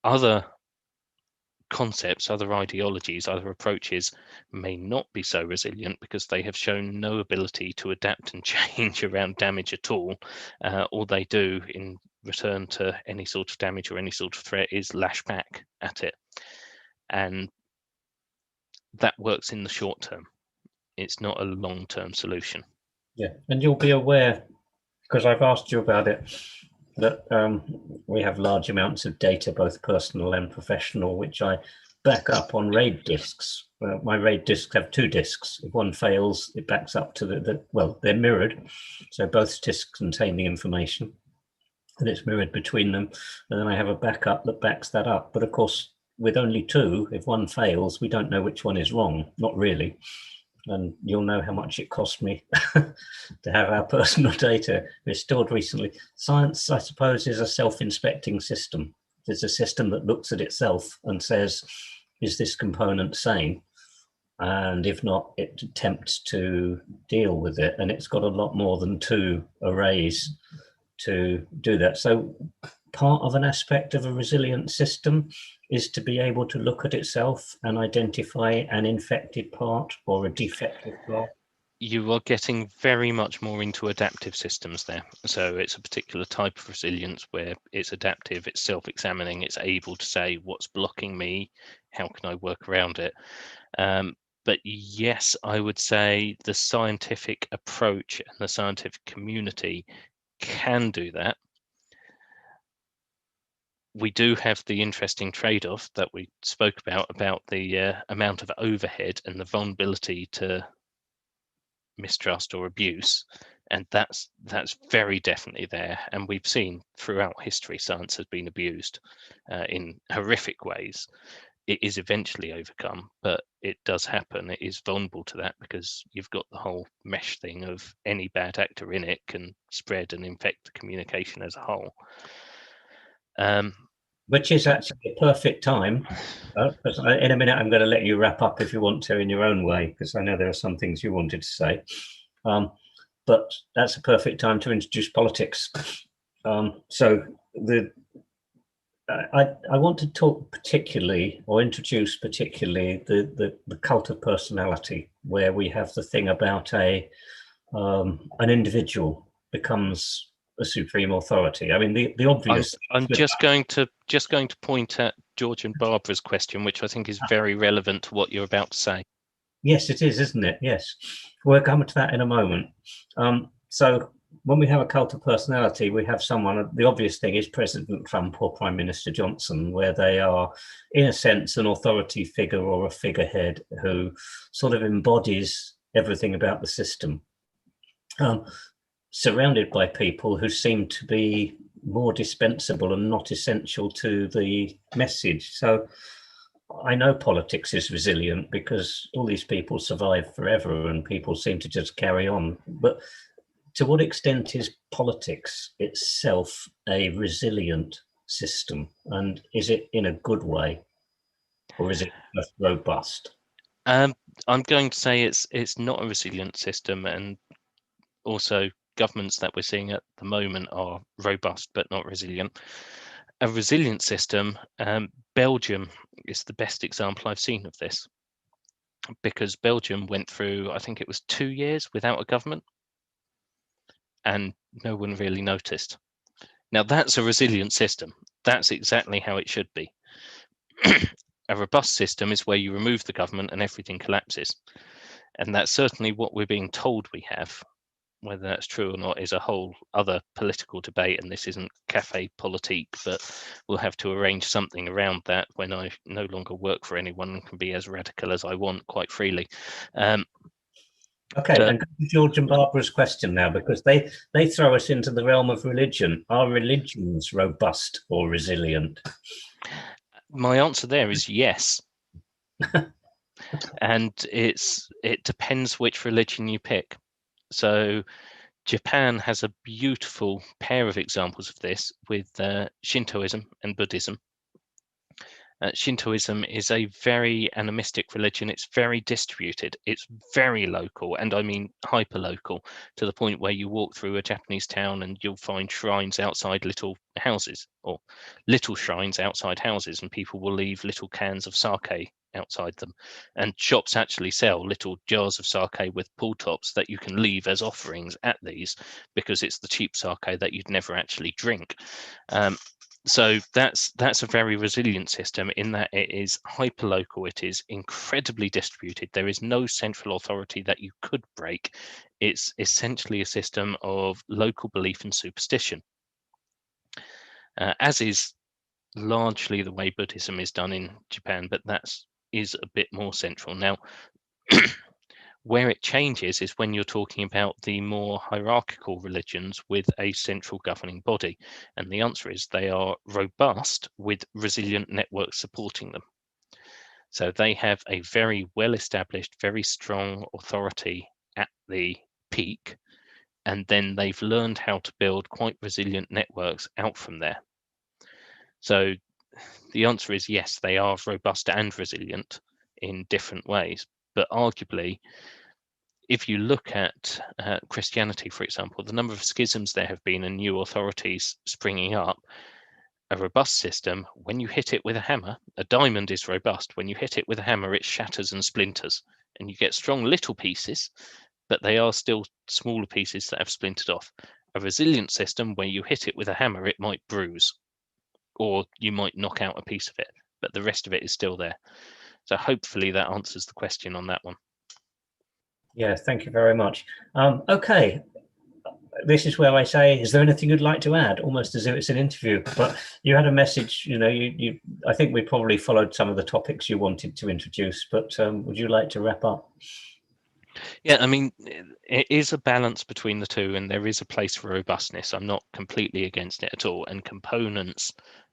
Other concepts, other ideologies, other approaches may not be so resilient because they have shown no ability to adapt and change around damage at all. All they do in return to any sort of damage or any sort of threat is lash back at it. And that works in the short term. It's not a long-term solution. Yeah, and you'll be aware, because I've asked you about it, that we have large amounts of data, both personal and professional, which I back up on RAID disks. My RAID disks have 2 disks. If one fails, it backs up to well, they're mirrored. So both disks contain the information and it's mirrored between them. And then I have a backup that backs that up. But of course, with only 2, if one fails, we don't know which one is wrong, not really. And you'll know how much it cost me to have our personal data restored recently. Science, I suppose, is a self-inspecting system. It's a system that looks at itself and says, is this component sane? And if not, it attempts to deal with it. And it's got a lot more than 2 arrays to do that. So part of an aspect of a resilient system is to be able to look at itself and identify an infected part or a defective part. You are getting very much more into adaptive systems there. So it's a particular type of resilience where it's adaptive, it's self-examining, it's able to say what's blocking me, how can I work around it. But yes, I would say the scientific approach and the scientific community can do that. We do have the interesting trade-off that we spoke about the amount of overhead and the vulnerability to mistrust or abuse, and that's very definitely there. And we've seen throughout history science has been abused in horrific ways. It is eventually overcome, but it does happen. It is vulnerable to that because you've got the whole mesh thing of any bad actor in it can spread and infect the communication as a whole. Which is actually a perfect time. In a minute, I'm going to let you wrap up if you want to in your own way, because I know there are some things you wanted to say. But that's a perfect time to introduce politics. So I want to talk particularly, or introduce particularly, the cult of personality, where we have the thing about an individual becomes a supreme authority. I mean, the obvious. I'm just going to point at George and Barbara's question, which I think is very relevant to what you're about to say. Yes, it is, isn't it? Yes, we'll come to that in a moment. So when we have a cult of personality, we have someone. The obvious thing is President Trump or Prime Minister Johnson, where they are, in a sense, an authority figure or a figurehead who sort of embodies everything about the system. Surrounded by people who seem to be more dispensable and not essential to the message. So I know politics is resilient because all these people survive forever and people seem to just carry on. But to what extent is politics itself a resilient system? And is it in a good way? Or is it just robust? I'm going to say it's not a resilient system, and also governments that we're seeing at the moment are robust but not resilient. A resilient system, Belgium is the best example I've seen of this, because Belgium went through, I think it was 2 years without a government, and no one really noticed. Now that's a resilient system. That's exactly how it should be. A robust system is where you remove the government and everything collapses. And that's certainly what we're being told we have. Whether that's true or not is a whole other political debate, and this isn't cafe politique, but we'll have to arrange something around that when I no longer work for anyone and can be as radical as I want quite freely. Okay, and George and Barbara's question now, because they throw us into the realm of religion. Are religions robust or resilient? My answer there is yes. And it depends which religion you pick. So Japan has a beautiful pair of examples of this with Shintoism and Buddhism. Shintoism is a very animistic religion. It's very distributed. It's very local, and I mean hyper local, to the point where you walk through a Japanese town and you'll find shrines outside little houses, or little shrines outside houses, and people will leave little cans of sake outside them. And shops actually sell little jars of sake with pull tops that you can leave as offerings at these, because it's the cheap sake that you'd never actually drink. So that's a very resilient system in that it is hyperlocal. It is incredibly distributed. There is no central authority that you could break. It's essentially a system of local belief and superstition, as is largely the way Buddhism is done in Japan, but is a bit more central. Now, where it changes is when you're talking about the more hierarchical religions with a central governing body. And the answer is they are robust with resilient networks supporting them. So they have a very well-established, very strong authority at the peak, and then they've learned how to build quite resilient networks out from there. So the answer is yes, they are robust and resilient in different ways, but arguably, if you look at Christianity, for example, the number of schisms there have been and new authorities springing up, a robust system, when you hit it with a hammer, a diamond is robust. When you hit it with a hammer, it shatters and splinters, and you get strong little pieces, but they are still smaller pieces that have splintered off. A resilient system, where you hit it with a hammer, it might bruise, or you might knock out a piece of it, but the rest of it is still there. So hopefully that answers the question on that one. Yeah, thank you very much. Okay, this is where I say, is there anything you'd like to add? Almost as if it's an interview, but you had a message. You know, I think we probably followed some of the topics you wanted to introduce, but would you like to wrap up? Yeah, I mean, it is a balance between the two, and there is a place for robustness. I'm not completely against it at all. And components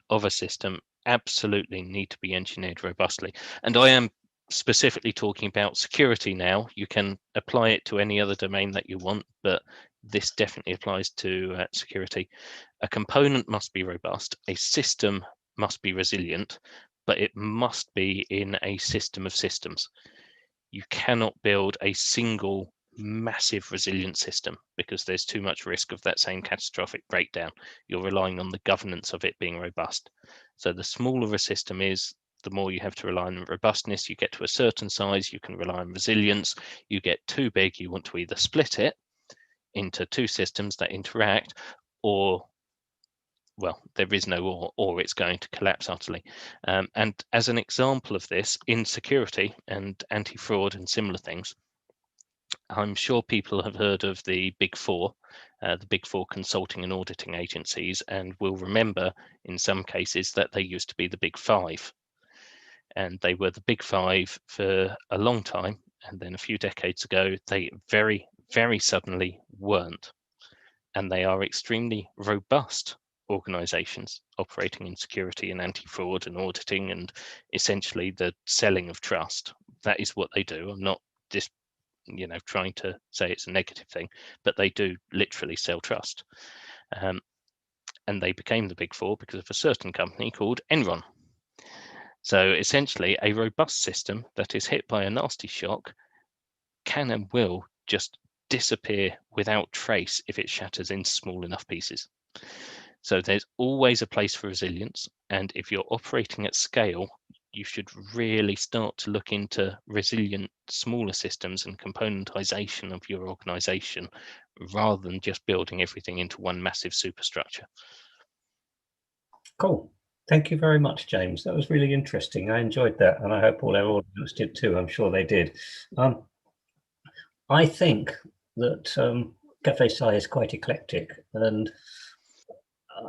of a system absolutely need to be engineered robustly. And I am specifically talking about security now. You can apply it to any other domain that you want, but this definitely applies to security. A component must be robust, a system must be resilient, but it must be in a system of systems. You cannot build a single massive resilient system because there's too much risk of that same catastrophic breakdown. You're relying on the governance of it being robust. So the smaller a system is, the more you have to rely on robustness. You get to a certain size, you can rely on resilience. You get too big, you want to either split it into two systems that interact, or well, there is no or it's going to collapse utterly. And as an example of this, in security and anti-fraud and similar things, I'm sure people have heard of the Big Four consulting and auditing agencies, and will remember in some cases that they used to be the Big Five. And they were the Big Five for a long time. And then a few decades ago, they very, very suddenly weren't. And they are extremely robust organizations operating in security and anti-fraud and auditing and essentially the selling of trust. That is what they do. I'm not just trying to say it's a negative thing, but they do literally sell trust. And they became the Big Four because of a certain company called Enron. So essentially, a robust system that is hit by a nasty shock can and will just disappear without trace if it shatters in small enough pieces. So there's always a place for resilience. And if you're operating at scale, you should really start to look into resilient smaller systems and componentization of your organization rather than just building everything into one massive superstructure. Cool. Thank you very much, James. That was really interesting. I enjoyed that, and I hope all our audience did too. I'm sure they did. I think that Cafe Sci is quite eclectic, and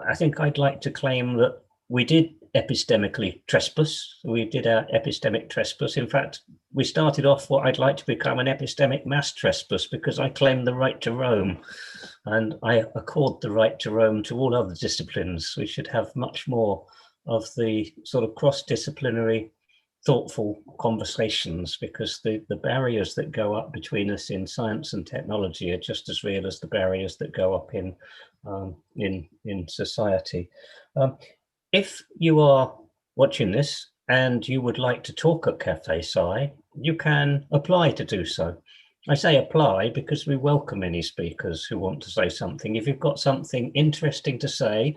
I think I'd like to claim that we did epistemically trespass. We did our epistemic trespass. In fact, we started off what I'd like to become an epistemic mass trespass, because I claim the right to roam, and I accord the right to roam to all other disciplines. We should have much more of the sort of cross-disciplinary thoughtful conversations, because the barriers that go up between us in science and technology are just as real as the barriers that go up in society. If you are watching this and you would like to talk at Cafe Sci, you can apply to do so. I say apply because we welcome any speakers who want to say something. If you've got something interesting to say,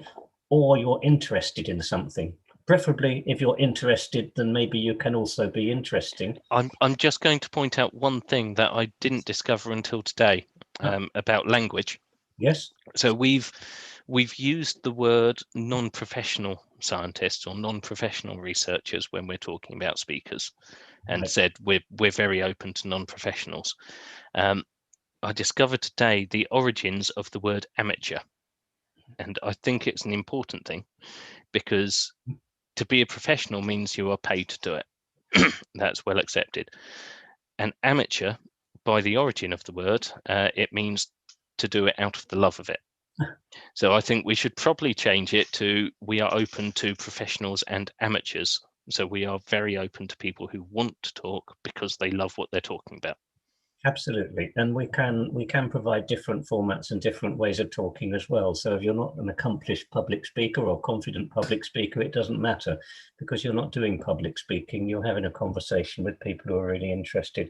or you're interested in something, preferably if you're interested, then maybe you can also be interesting. I'm just going to point out one thing that I didn't discover until today about language. Yes. So we've used the word non-professional scientists or non-professional researchers when we're talking about speakers, and said we're very open to non-professionals. I discovered today the origins of the word amateur, and I think it's an important thing, because to be a professional means you are paid to do it. That's well accepted. An amateur, by the origin of the word, it means to do it out of the love of it. So I think we should probably change it to we are open to professionals and amateurs. So we are very open to people who want to talk because they love what they're talking about. Absolutely, and we can provide different formats and different ways of talking as well. So if you're not an accomplished public speaker or confident public speaker, it doesn't matter, because you're not doing public speaking. You're having a conversation with people who are really interested.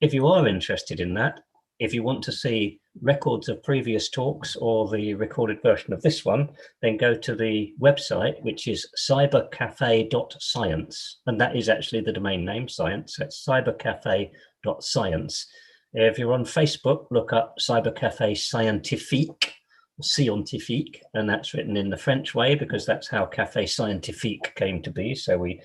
If you are interested in that, if you want to see records of previous talks or the recorded version of this one, then go to the website, which is cybercafe.science, and that is actually the domain name, science. That's cybercafe.science. If you're on Facebook, look up Cybercafe Scientifique, Scientifique, and that's written in the French way because that's how Cafe Scientifique came to be. So we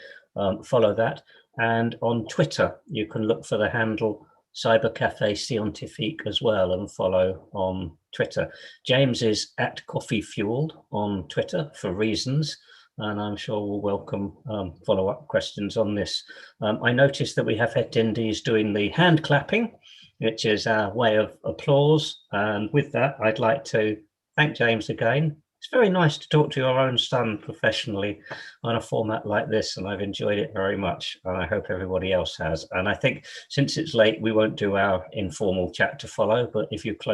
follow that. And on Twitter, you can look for the handle Cybercafe Scientifique as well and follow on Twitter. James is at Coffee Fueled on Twitter for reasons, and I'm sure we'll welcome follow-up questions on this. I noticed that we have attendees doing the hand clapping, which is our way of applause. And with that, I'd like to thank James again. It's very nice to talk to your own son professionally on a format like this, and I've enjoyed it very much, and I hope everybody else has. And I think since it's late, we won't do our informal chat to follow, but if you close